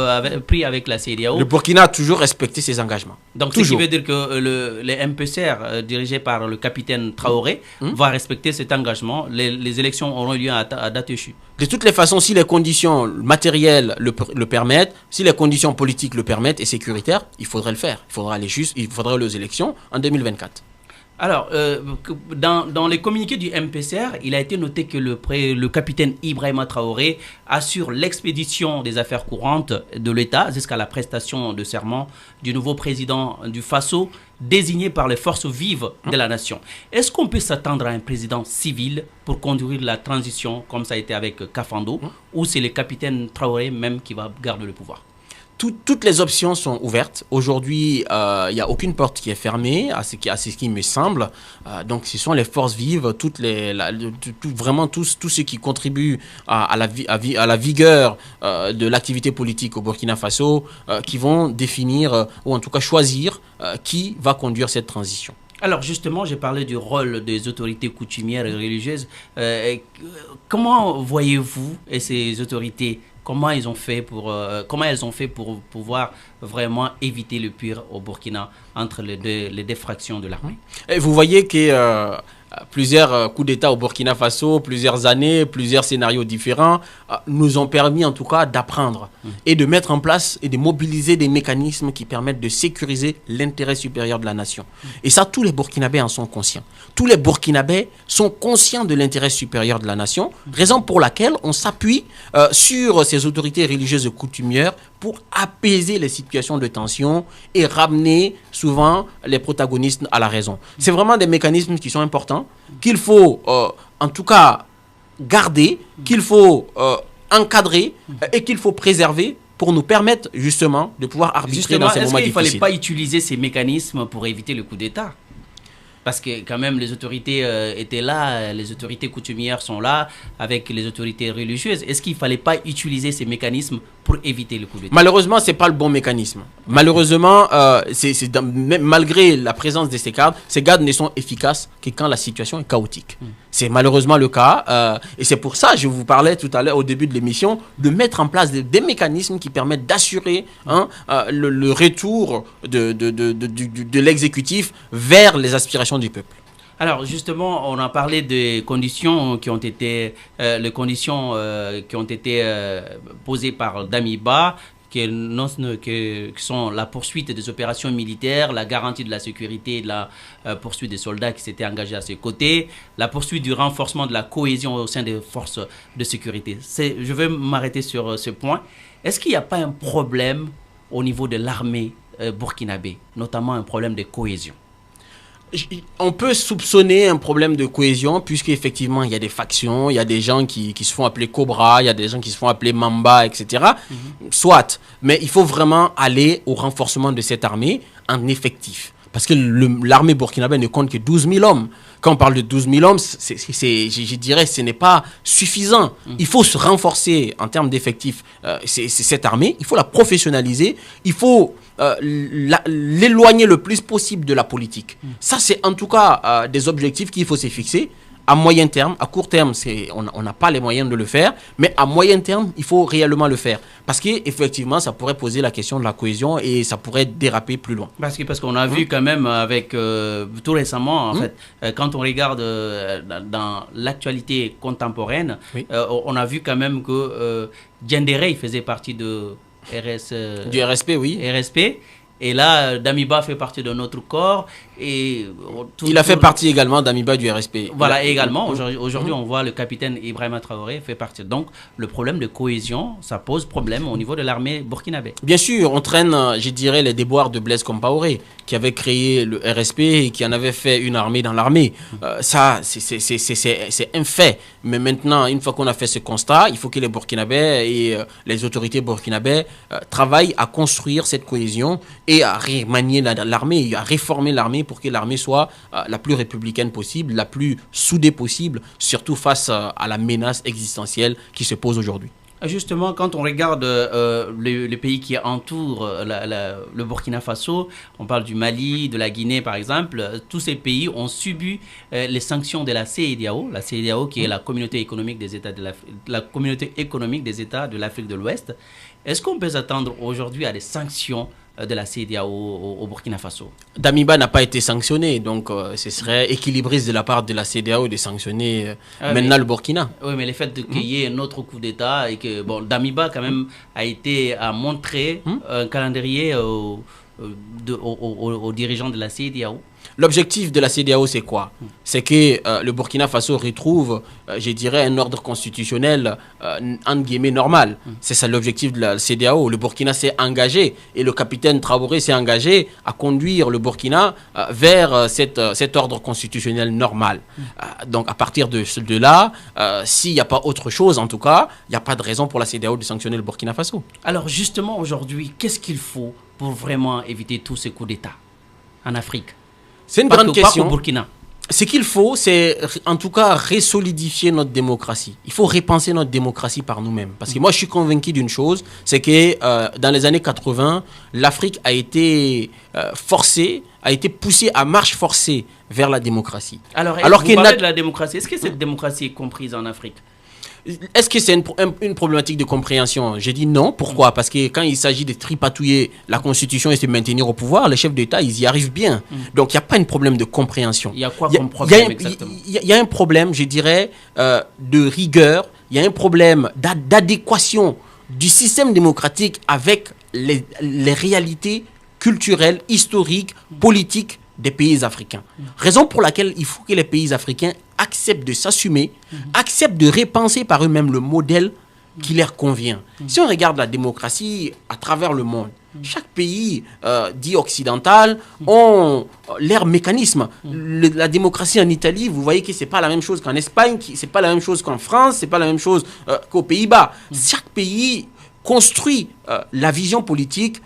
pris avec la CEDEAO. Le Burkina a toujours respecté ses engagements. Donc, ce qui veut dire que les MPCR, dirigés par le capitaine Traoré, vont respecter cet engagement. Les élections auront lieu à date échue. De toutes les façons, si les conditions matérielles le permettent, si les conditions politiques le permettent et sécuritaires, il faudrait le faire. Il faudrait aller aux élections en 2024. Alors, dans les communiqués du MPCR, il a été noté que le capitaine Ibrahima Traoré assure l'expédition des affaires courantes de l'État jusqu'à la prestation de serment du nouveau président du Faso, désigné par les forces vives de la nation. Est-ce qu'on peut s'attendre à un président civil pour conduire la transition, comme ça a été avec Kafando, ou c'est le capitaine Traoré même qui va garder le pouvoir? Toutes les options sont ouvertes. Aujourd'hui, il n'y a aucune porte qui est fermée, à ce qui me semble. Donc, ce sont les forces vives, vraiment tous ceux qui contribuent à la vigueur de l'activité politique au Burkina Faso, qui vont définir, ou en tout cas choisir, qui va conduire cette transition. Alors justement, j'ai parlé du rôle des autorités coutumières et religieuses. Comment voyez-vous ces autorités? Comment elles ont fait pour pouvoir vraiment éviter le pire au Burkina entre les deux fractions de l'armée? Et vous voyez que plusieurs coups d'État au Burkina Faso, plusieurs années, plusieurs scénarios différents nous ont permis en tout cas d'apprendre et de mettre en place et de mobiliser des mécanismes qui permettent de sécuriser l'intérêt supérieur de la nation. Et ça, tous les Burkinabés en sont conscients. Tous les Burkinabés sont conscients de l'intérêt supérieur de la nation, raison pour laquelle on s'appuie sur ces autorités religieuses et coutumières pour apaiser les situations de tension et ramener souvent les protagonistes à la raison. C'est vraiment des mécanismes qui sont importants, qu'il faut en tout cas garder, qu'il faut encadrer et qu'il faut préserver pour nous permettre justement de pouvoir arbitrer dans ces moments difficiles. Est-ce qu'il ne fallait pas utiliser ces mécanismes pour éviter le coup d'État? Parce que quand même les autorités étaient là, les autorités coutumières sont là, avec les autorités religieuses. Est-ce qu'il ne fallait pas utiliser ces mécanismes pour éviter le coup d'État? Malheureusement, ce n'est pas le bon mécanisme. Malheureusement, malgré la présence de ces gardes ne sont efficaces que quand la situation est chaotique. C'est malheureusement le cas. Et c'est pour ça, je vous parlais tout à l'heure au début de l'émission, de mettre en place des mécanismes qui permettent d'assurer le retour de l'exécutif vers les aspirations du peuple. Alors justement, on a parlé des conditions qui ont été, posées par Damiba, qui sont la poursuite des opérations militaires, la garantie de la sécurité et de la poursuite des soldats qui s'étaient engagés à ses côtés, la poursuite du renforcement de la cohésion au sein des forces de sécurité. Je vais m'arrêter sur ce point. Est-ce qu'il n'y a pas un problème au niveau de l'armée burkinabé, notamment un problème de cohésion? On peut soupçonner un problème de cohésion puisqu'effectivement il y a des factions, il y a des gens qui se font appeler Cobra, il y a des gens qui se font appeler Mamba, etc. Soit, mais il faut vraiment aller au renforcement de cette armée en effectif. Parce que l'armée burkinabé ne compte que 12 000 hommes. Quand on parle de 12 000 hommes, je dirais que ce n'est pas suffisant. Il faut se renforcer en termes d'effectifs. C'est cette armée, il faut la professionnaliser, il faut l'éloigner le plus possible de la politique. Ça, c'est en tout cas des objectifs qu'il faut se fixer. À moyen terme, à court terme, on n'a pas les moyens de le faire, mais à moyen terme, il faut réellement le faire. Parce qu'effectivement, ça pourrait poser la question de la cohésion et ça pourrait déraper plus loin. Parce qu'on a vu quand même avec, tout récemment, en fait, quand on regarde dans l'actualité contemporaine, on a vu quand même que Diendéré faisait partie de du RSP, oui. RSP. Et là, Damiba fait partie de notre corps. Et il a fait partie également d'Amiba du RSP. Voilà, également. Aujourd'hui, on voit le capitaine Ibrahima Traoré fait partie. Donc, le problème de cohésion, ça pose problème au niveau de l'armée burkinabé. Bien sûr, on traîne, je dirais, les déboires de Blaise Compaoré, qui avait créé le RSP et qui en avait fait une armée dans l'armée. Ça, c'est un fait. Mais maintenant, une fois qu'on a fait ce constat, il faut que les Burkinabés et les autorités burkinabées travaillent à construire cette cohésion et à remanier l'armée, à réformer l'armée pour que l'armée soit la plus républicaine possible, la plus soudée possible, surtout face à la menace existentielle qui se pose aujourd'hui. Justement, quand on regarde les pays qui entourent le Burkina Faso, on parle du Mali, de la Guinée par exemple, tous ces pays ont subi les sanctions de la CEDEAO qui est la communauté économique des États de l'Afrique de l'Ouest. Est-ce qu'on peut s'attendre aujourd'hui à des sanctions de la CEDEAO au Burkina Faso? Damiba n'a pas été sanctionné, donc ce serait équilibriste de la part de la CEDEAO de sanctionner maintenant le Burkina. Oui, mais le fait qu'il y ait un autre coup d'État et que Damiba quand même a montré un calendrier aux dirigeants de la CEDEAO. L'objectif de la CEDEAO, c'est quoi? C'est que le Burkina Faso retrouve, je dirais, un ordre constitutionnel, entre guillemets, normal. C'est ça l'objectif de la CEDEAO. Le Burkina s'est engagé et le capitaine Traoré s'est engagé à conduire le Burkina vers cet ordre constitutionnel normal. Donc, à partir de là, s'il n'y a pas autre chose, en tout cas, il n'y a pas de raison pour la CEDEAO de sanctionner le Burkina Faso. Alors, justement, aujourd'hui, qu'est-ce qu'il faut pour vraiment éviter tous ces coups d'État en Afrique? C'est une grande question. Pas au Burkina. Ce qu'il faut, c'est en tout cas resolidifier notre démocratie. Il faut repenser notre démocratie par nous-mêmes. Parce que moi, je suis convaincu d'une chose, c'est que dans les années 80, l'Afrique a été poussée à marche forcée vers la démocratie. Alors vous parlez de la démocratie. Est-ce que cette démocratie est comprise en Afrique? Est-ce que c'est une problématique de compréhension? J'ai dit non. Pourquoi? Parce que quand il s'agit de tripatouiller la Constitution et de se maintenir au pouvoir, les chefs d'État, ils y arrivent bien. Donc, il n'y a pas un problème de compréhension. Il y a quoi comme problème exactement? Il y a un problème, je dirais, de rigueur. Il y a un problème d'adéquation du système démocratique avec les réalités culturelles, historiques, politiques des pays africains. Raison pour laquelle il faut que les pays africains acceptent de s'assumer, acceptent de repenser par eux-mêmes le modèle qui leur convient. Si on regarde la démocratie à travers le monde, chaque pays dit occidental ont leur mécanisme. La démocratie en Italie, vous voyez que c'est pas la même chose qu'en Espagne, c'est pas la même chose qu'en France, c'est pas la même chose qu'aux Pays-Bas. Chaque pays construit la vision politique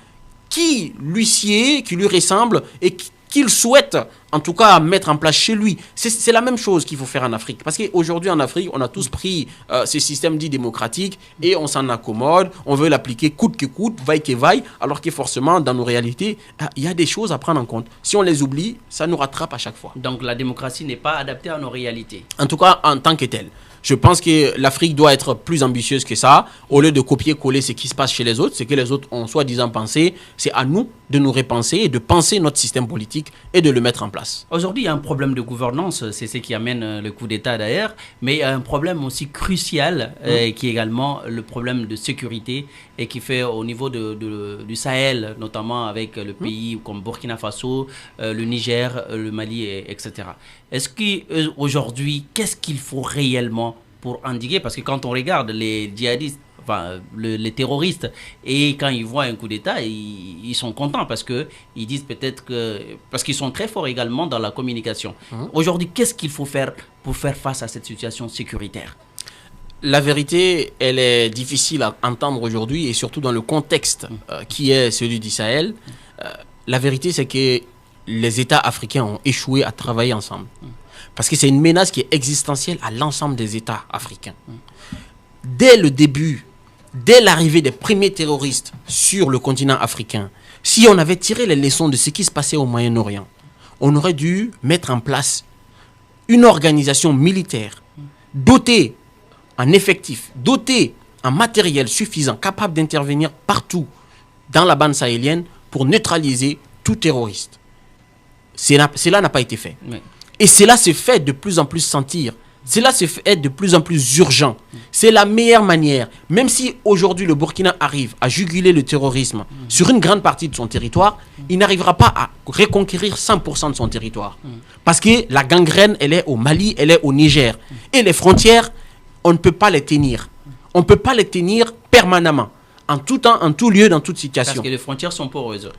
qui lui sied, qui lui ressemble et qu'il souhaite en tout cas mettre en place chez lui. C'est la même chose qu'il faut faire en Afrique. Parce qu'aujourd'hui en Afrique, on a tous pris ce système dit démocratique et on s'en accommode, on veut l'appliquer coûte que coûte, vaille que vaille, alors que forcément dans nos réalités, il y a des choses à prendre en compte. Si on les oublie, ça nous rattrape à chaque fois. Donc la démocratie n'est pas adaptée à nos réalités. En tout cas, en tant que telle. Je pense que l'Afrique doit être plus ambitieuse que ça. Au lieu de copier-coller ce qui se passe chez les autres, ce que les autres ont soi-disant pensé, c'est à nous de nous repenser et de penser notre système politique et de le mettre en place. Aujourd'hui, il y a un problème de gouvernance, c'est ce qui amène le coup d'État d'ailleurs, mais il y a un problème aussi crucial qui est également le problème de sécurité et qui fait au niveau du Sahel, notamment avec le pays comme Burkina Faso, le Niger, le Mali, etc. Est-ce qu'aujourd'hui, qu'est-ce qu'il faut réellement pour endiguer? Parce que quand on regarde les djihadistes, enfin, les terroristes, et quand ils voient un coup d'État, ils sont contents parce qu'ils disent peut-être que... Parce qu'ils sont très forts également dans la communication. Aujourd'hui, qu'est-ce qu'il faut faire pour faire face à cette situation sécuritaire? La vérité, elle est difficile à entendre aujourd'hui, et surtout dans le contexte qui est celui du Sahel. La vérité, c'est que les États africains ont échoué à travailler ensemble. Parce que c'est une menace qui est existentielle à l'ensemble des États africains. Dès le début, dès l'arrivée des premiers terroristes sur le continent africain, si on avait tiré les leçons de ce qui se passait au Moyen-Orient, on aurait dû mettre en place une organisation militaire dotée en effectifs, dotée en matériel suffisant, capable d'intervenir partout dans la bande sahélienne pour neutraliser tout terroriste. Cela n'a pas été fait. Oui. Et cela se fait de plus en plus sentir. Cela se fait de plus en plus urgent. C'est la meilleure manière. Même si aujourd'hui le Burkina arrive à juguler le terrorisme sur une grande partie de son territoire, il n'arrivera pas à reconquérir 100% de son territoire. Parce que la gangrène, elle est au Mali, elle est au Niger. Et les frontières, on ne peut pas les tenir. On ne peut pas les tenir permanemment. En tout temps, en tout lieu, dans toute situation. Parce que les frontières sont poreuses.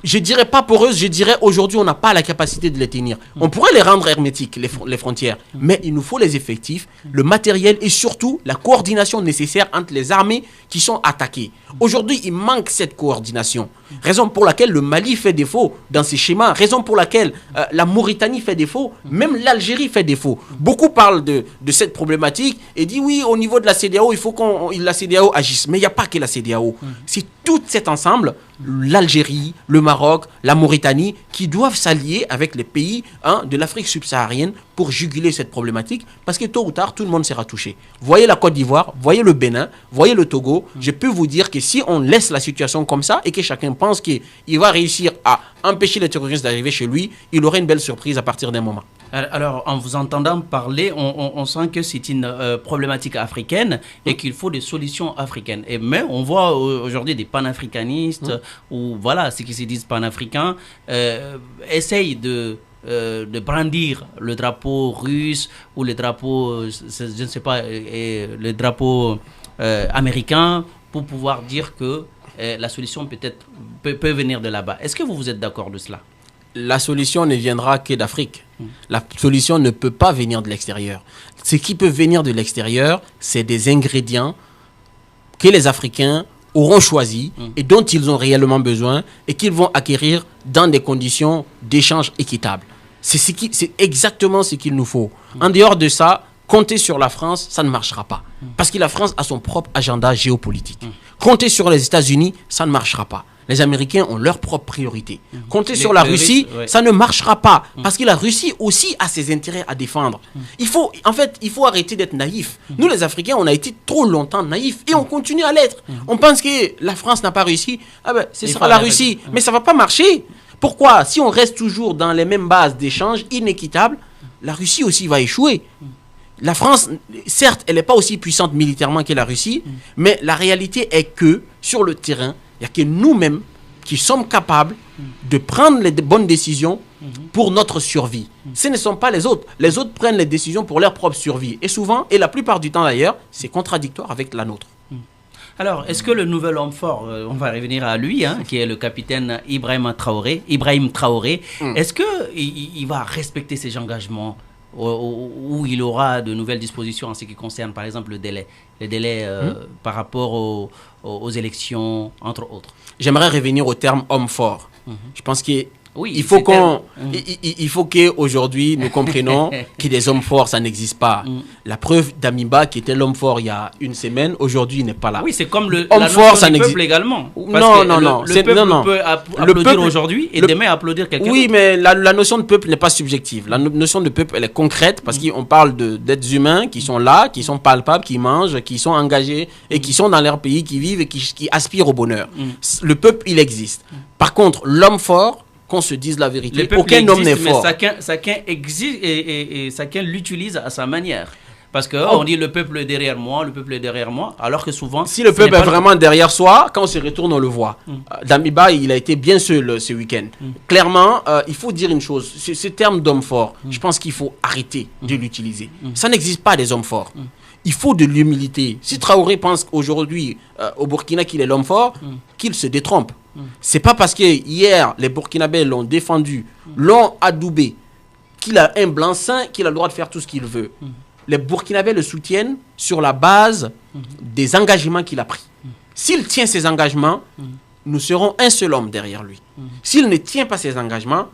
je dirais pas poreuses, je dirais aujourd'hui on n'a pas la capacité de les tenir. On pourrait les rendre hermétiques, les frontières, mais il nous faut les effectifs, le matériel et surtout la coordination nécessaire entre les armées qui sont attaquées. Aujourd'hui, il manque cette coordination. Raison pour laquelle le Mali fait défaut dans ses schémas, raison pour laquelle la Mauritanie fait défaut, même l'Algérie fait défaut. Beaucoup parlent de cette problématique et disent oui, au niveau de la CEDEAO, il faut que la CEDEAO agisse. Mais il n'y a pas que la CEDEAO. C'est tout cet ensemble, l'Algérie, le Maroc, la Mauritanie, qui doivent s'allier avec les pays de l'Afrique subsaharienne pour juguler cette problématique, parce que tôt ou tard, tout le monde sera touché. Voyez la Côte d'Ivoire, voyez le Bénin, voyez le Togo. Je peux vous dire que si on laisse la situation comme ça et que chacun pense qu'il va réussir à empêcher les terroristes d'arriver chez lui, il aura une belle surprise à partir d'un moment. Alors, en vous entendant parler, on sent que c'est une problématique africaine et qu'il faut des solutions africaines. Mais on voit aujourd'hui des panafricanistes ou voilà, ceux qui se disent panafricains essayent de brandir le drapeau russe ou le drapeau, je ne sais pas, le drapeau américain pour pouvoir dire que la solution peut venir de là-bas. Est-ce que vous êtes d'accord de cela? La solution ne viendra que d'Afrique. La solution ne peut pas venir de l'extérieur. Ce qui peut venir de l'extérieur, c'est des ingrédients que les Africains auront choisis et dont ils ont réellement besoin et qu'ils vont acquérir dans des conditions d'échange équitables. C'est exactement ce qu'il nous faut. En dehors de ça, compter sur la France, ça ne marchera pas. Parce que la France a son propre agenda géopolitique. Compter sur les États-Unis, ça ne marchera pas. Les Américains ont leurs propres priorités. Compter sur la Russie, ça ne marchera pas. Parce que la Russie aussi a ses intérêts à défendre. Il faut arrêter d'être naïf. Nous, les Africains, on a été trop longtemps naïfs et on continue à l'être. On pense que la France n'a pas réussi. Ah ben, ce sera la Russie. Mais ça ne va pas marcher. Pourquoi? Si on reste toujours dans les mêmes bases d'échange inéquitables, la Russie aussi va échouer. La France, certes, elle n'est pas aussi puissante militairement que la Russie, mais la réalité est que, sur le terrain, il n'y a que nous-mêmes qui sommes capables de prendre les bonnes décisions pour notre survie. Ce ne sont pas les autres. Les autres prennent les décisions pour leur propre survie. Et souvent, et la plupart du temps d'ailleurs, c'est contradictoire avec la nôtre. Alors, est-ce que le nouvel homme fort, on va revenir à lui, qui est le capitaine Ibrahim Traoré, est-ce qu'il va respecter ses engagements où il aura de nouvelles dispositions en ce qui concerne, par exemple, les délais par rapport aux élections, entre autres? J'aimerais revenir au terme homme fort. Je pense que oui, il faut qu'aujourd'hui nous comprenions que des hommes forts, ça n'existe pas. La preuve d'Amiba, qui était l'homme fort il y a une semaine, aujourd'hui il n'est pas là. Oui, c'est comme la notion du peuple également. Non. Le peuple peut applaudir aujourd'hui et demain applaudir quelqu'un. Oui, mais la notion de peuple n'est pas subjective. La notion de peuple, elle est concrète parce qu'on parle d'êtres humains qui sont là, qui sont palpables, qui mangent, qui sont engagés et qui sont dans leur pays, qui vivent et qui aspirent au bonheur. Le peuple, il existe. Par contre, l'homme fort, qu'on se dise la vérité, aucun homme n'est fort. Mais chacun existe et chacun l'utilise à sa manière. Parce qu'on dit le peuple est derrière moi, alors que souvent... Si le peuple est vraiment derrière soi, quand on se retourne, on le voit. Damiba, il a été bien seul ce week-end. Clairement, il faut dire une chose, ce terme d'homme fort, je pense qu'il faut arrêter de l'utiliser. Ça n'existe pas des hommes forts. Il faut de l'humilité. Si Traoré pense aujourd'hui au Burkina qu'il est l'homme fort, qu'il se détrompe. C'est pas parce que hier les Burkinabés l'ont défendu, l'ont adoubé, qu'il a un blanc-seing, qu'il a le droit de faire tout ce qu'il veut. Les Burkinabés le soutiennent sur la base des engagements qu'il a pris. S'il tient ses engagements, nous serons un seul homme derrière lui. S'il ne tient pas ses engagements,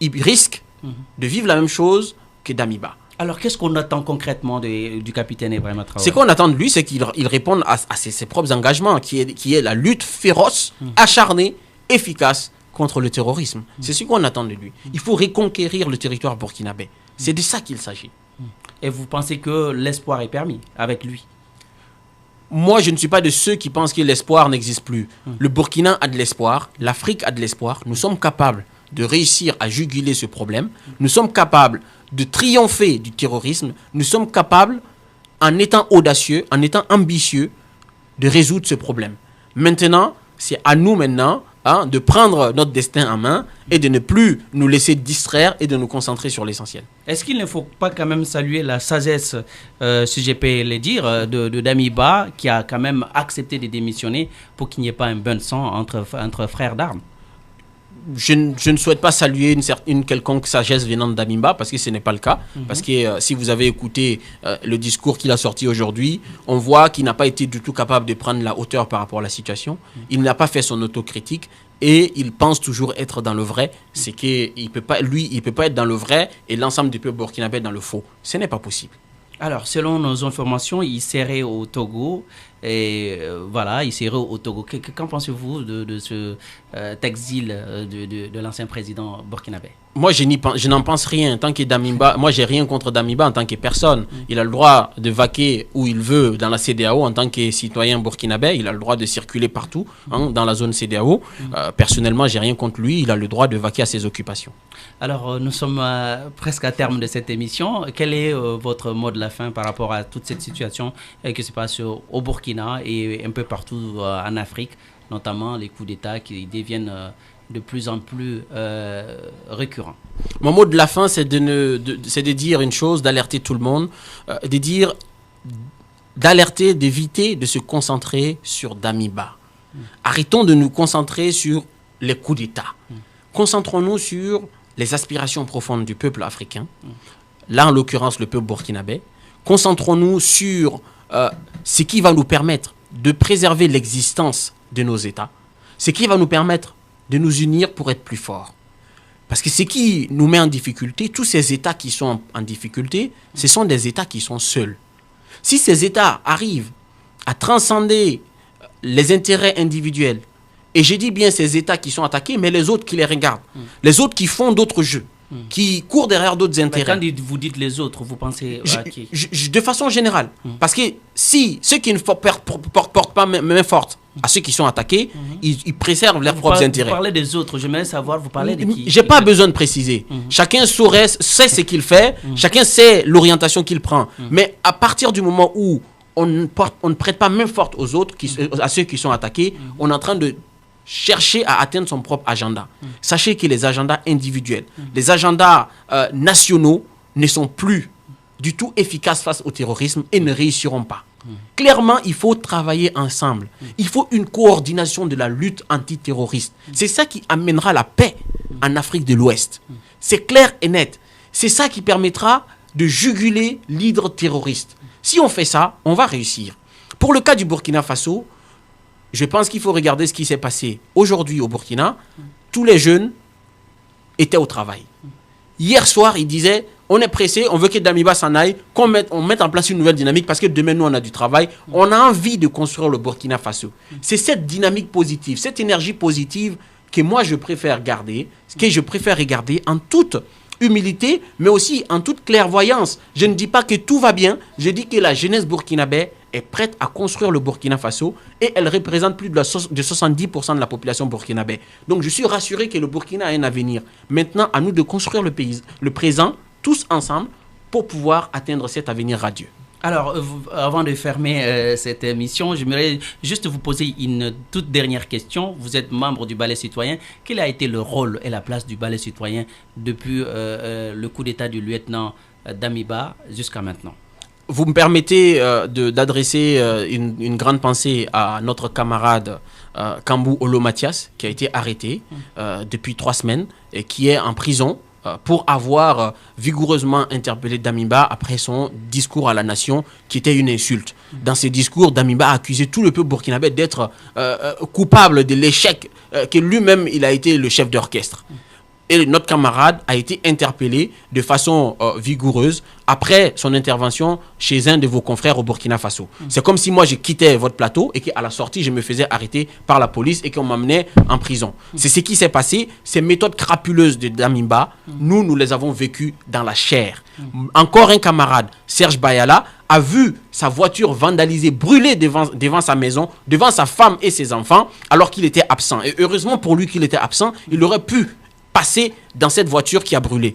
il risque de vivre la même chose que Damiba. Alors, qu'est-ce qu'on attend concrètement du capitaine Ibrahim Traoré? Ce qu'on attend de lui, c'est qu'il réponde à ses propres engagements, qui est la lutte féroce, acharnée, efficace contre le terrorisme. C'est ce qu'on attend de lui. Il faut reconquérir le territoire burkinabé. C'est de ça qu'il s'agit. Et vous pensez que l'espoir est permis avec lui? Moi, je ne suis pas de ceux qui pensent que l'espoir n'existe plus. Le Burkina a de l'espoir, l'Afrique a de l'espoir. Nous sommes capables de réussir à juguler ce problème. Nous sommes capables de triompher du terrorisme. Nous sommes capables, en étant audacieux, en étant ambitieux, de résoudre ce problème. Maintenant, c'est à nous de prendre notre destin en main et de ne plus nous laisser distraire et de nous concentrer sur l'essentiel. Est-ce qu'il ne faut pas quand même saluer la sagesse, si je peux le dire, de Damiba, qui a quand même accepté de démissionner pour qu'il n'y ait pas un bain de sang entre frères d'armes? je ne souhaite pas saluer une quelconque sagesse venant de Damiba, parce que ce n'est pas le cas. Parce que si vous avez écouté le discours qu'il a sorti aujourd'hui, on voit qu'il n'a pas été du tout capable de prendre la hauteur par rapport à la situation. Il n'a pas fait son autocritique et il pense toujours être dans le vrai. C'est qu'il ne peut pas, lui, il peut pas être dans le vrai et l'ensemble du peuple burkinabé dans le faux. Ce n'est pas possible. Alors, selon nos informations, il serait au Togo. Et voilà, il serait au Togo. Qu'en pensez-vous de cet exil de l'ancien président burkinabé? Moi, je n'en pense rien. Tant que Damiba, moi, j'ai rien contre Damiba en tant que personne. Il a le droit de vaquer où il veut dans la CEDEAO en tant que citoyen burkinabé. Il a le droit de circuler partout dans la zone CEDEAO. Personnellement, j'ai rien contre lui. Il a le droit de vaquer à ses occupations. Alors, nous sommes presque à terme de cette émission. Quel est votre mot de la fin par rapport à toute cette situation qui se passe au Burkina et un peu partout en Afrique, notamment les coups d'État qui deviennent de plus en plus récurrents? Mon mot de la fin, c'est de dire une chose, d'alerter tout le monde, d'alerter, d'éviter de se concentrer sur Damiba. Arrêtons de nous concentrer sur les coups d'État. Concentrons-nous sur les aspirations profondes du peuple africain, là en l'occurrence le peuple burkinabé. Concentrons-nous sur ce qui va nous permettre de préserver l'existence de nos États, ce qui va nous permettre de nous unir pour être plus forts. Parce que ce qui nous met en difficulté, tous ces États qui sont en difficulté, ce sont des États qui sont seuls. Si ces États arrivent à transcender les intérêts individuels, et je dis bien ces États qui sont attaqués, mais les autres qui les regardent, les autres qui font d'autres jeux, qui courent derrière d'autres intérêts. Quand vous dites les autres, vous pensez à qui? De façon générale. Parce que si ceux qui ne portent pas main forte à ceux qui sont attaqués, ils préservent leurs propres intérêts. Vous parlez des autres, j'aimerais savoir, vous parlez de qui? Je n'ai pas besoin de préciser. Chacun sait ce qu'il fait, chacun sait l'orientation qu'il prend. Mais à partir du moment où on ne prête pas main forte aux autres, à ceux qui sont attaqués, on est en train de chercher à atteindre son propre agenda. Sachez que les agendas individuels, les agendas nationaux ne sont plus du tout efficaces face au terrorisme et ne réussiront pas. Clairement, il faut travailler ensemble. Il faut une coordination de la lutte antiterroriste. C'est ça qui amènera la paix en Afrique de l'Ouest. C'est clair et net. C'est ça qui permettra de juguler l'hydre terroriste. Si on fait ça, on va réussir. Pour le cas du Burkina Faso, je pense qu'il faut regarder ce qui s'est passé aujourd'hui au Burkina. Tous les jeunes étaient au travail. Hier soir, ils disaient, on est pressé, on veut que Damiba s'en aille, on mette en place une nouvelle dynamique parce que demain, nous, on a du travail. On a envie de construire le Burkina Faso. C'est cette dynamique positive, cette énergie positive que moi, je préfère garder, que je préfère regarder en toute humilité, mais aussi en toute clairvoyance. Je ne dis pas que tout va bien, je dis que la jeunesse burkinabé est prête à construire le Burkina Faso et elle représente plus de 70% de la population burkinabé. Donc je suis rassuré que le Burkina a un avenir. Maintenant, à nous de construire le présent, tous ensemble, pour pouvoir atteindre cet avenir radieux. Alors, avant de fermer cette émission, j'aimerais juste vous poser une toute dernière question. Vous êtes membre du Balai citoyen. Quel a été le rôle et la place du Balai citoyen depuis le coup d'État du lieutenant Damiba jusqu'à maintenant? Vous me permettez d'adresser une grande pensée à notre camarade Kambou Olo Mathias, qui a été arrêté depuis 3 semaines et qui est en prison pour avoir vigoureusement interpellé Damiba après son discours à la nation qui était une insulte. Dans ce discours, Damiba a accusé tout le peuple burkinabé d'être coupable de l'échec que lui-même il a été le chef d'orchestre. Et notre camarade a été interpellé de façon vigoureuse après son intervention chez un de vos confrères au Burkina Faso. C'est comme si moi je quittais votre plateau et qu'à la sortie je me faisais arrêter par la police et qu'on m'amenait en prison. C'est ce qui s'est passé. Ces méthodes crapuleuses de Damiba, nous les avons vécues dans la chair. Encore un camarade, Serge Bayala, a vu sa voiture vandalisée, brûlée devant sa maison, devant sa femme et ses enfants, alors qu'il était absent. Et heureusement pour lui qu'il était absent, il aurait pu passer dans cette voiture qui a brûlé.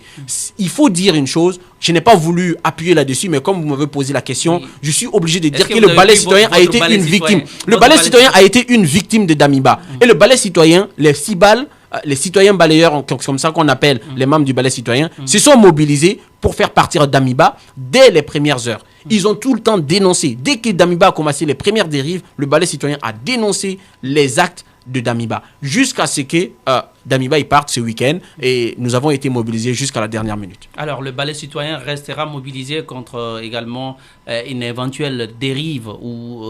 Il faut dire une chose, je n'ai pas voulu appuyer là-dessus, mais comme vous m'avez posé la question, je suis obligé de dire que le Balai citoyen a été une victime. Le Balai citoyen a été une victime de Damiba. Et le Balai citoyen, les 6 balles, les citoyens balayeurs, comme ça qu'on appelle les membres du Balai citoyen, se sont mobilisés pour faire partir Damiba dès les premières heures. Ils ont tout le temps dénoncé. Dès que Damiba a commencé les premières dérives, le Balai citoyen a dénoncé les actes de Damiba. Jusqu'à ce que Damiba il parte ce week-end et nous avons été mobilisés jusqu'à la dernière minute. Alors, le ballet citoyen restera mobilisé contre également une éventuelle dérive ou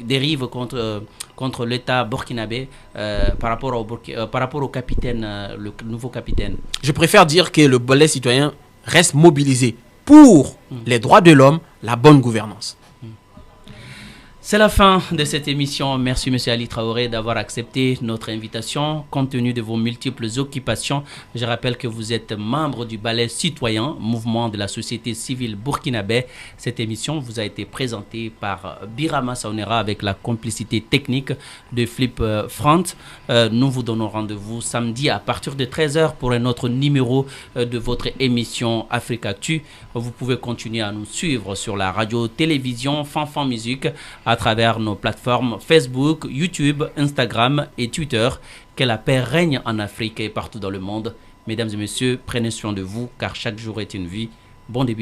dérive contre l'État burkinabé par rapport au capitaine, le nouveau capitaine. Je préfère dire que le ballet citoyen reste mobilisé pour les droits de l'homme, la bonne gouvernance. C'est la fin de cette émission. Merci M. Ali Traoré d'avoir accepté notre invitation compte tenu de vos multiples occupations. Je rappelle que vous êtes membre du Ballet citoyen, mouvement de la société civile burkinabé. Cette émission vous a été présentée par Birama Saonera avec la complicité technique de Flip Front. Nous vous donnons rendez-vous samedi à partir de 13h pour un autre numéro de votre émission Africa Tu. Vous pouvez continuer à nous suivre sur la radio-télévision Fanfan Musique à travers nos plateformes Facebook, YouTube, Instagram et Twitter. Que la paix règne en Afrique et partout dans le monde. Mesdames et messieurs, prenez soin de vous car chaque jour est une vie. Bon début.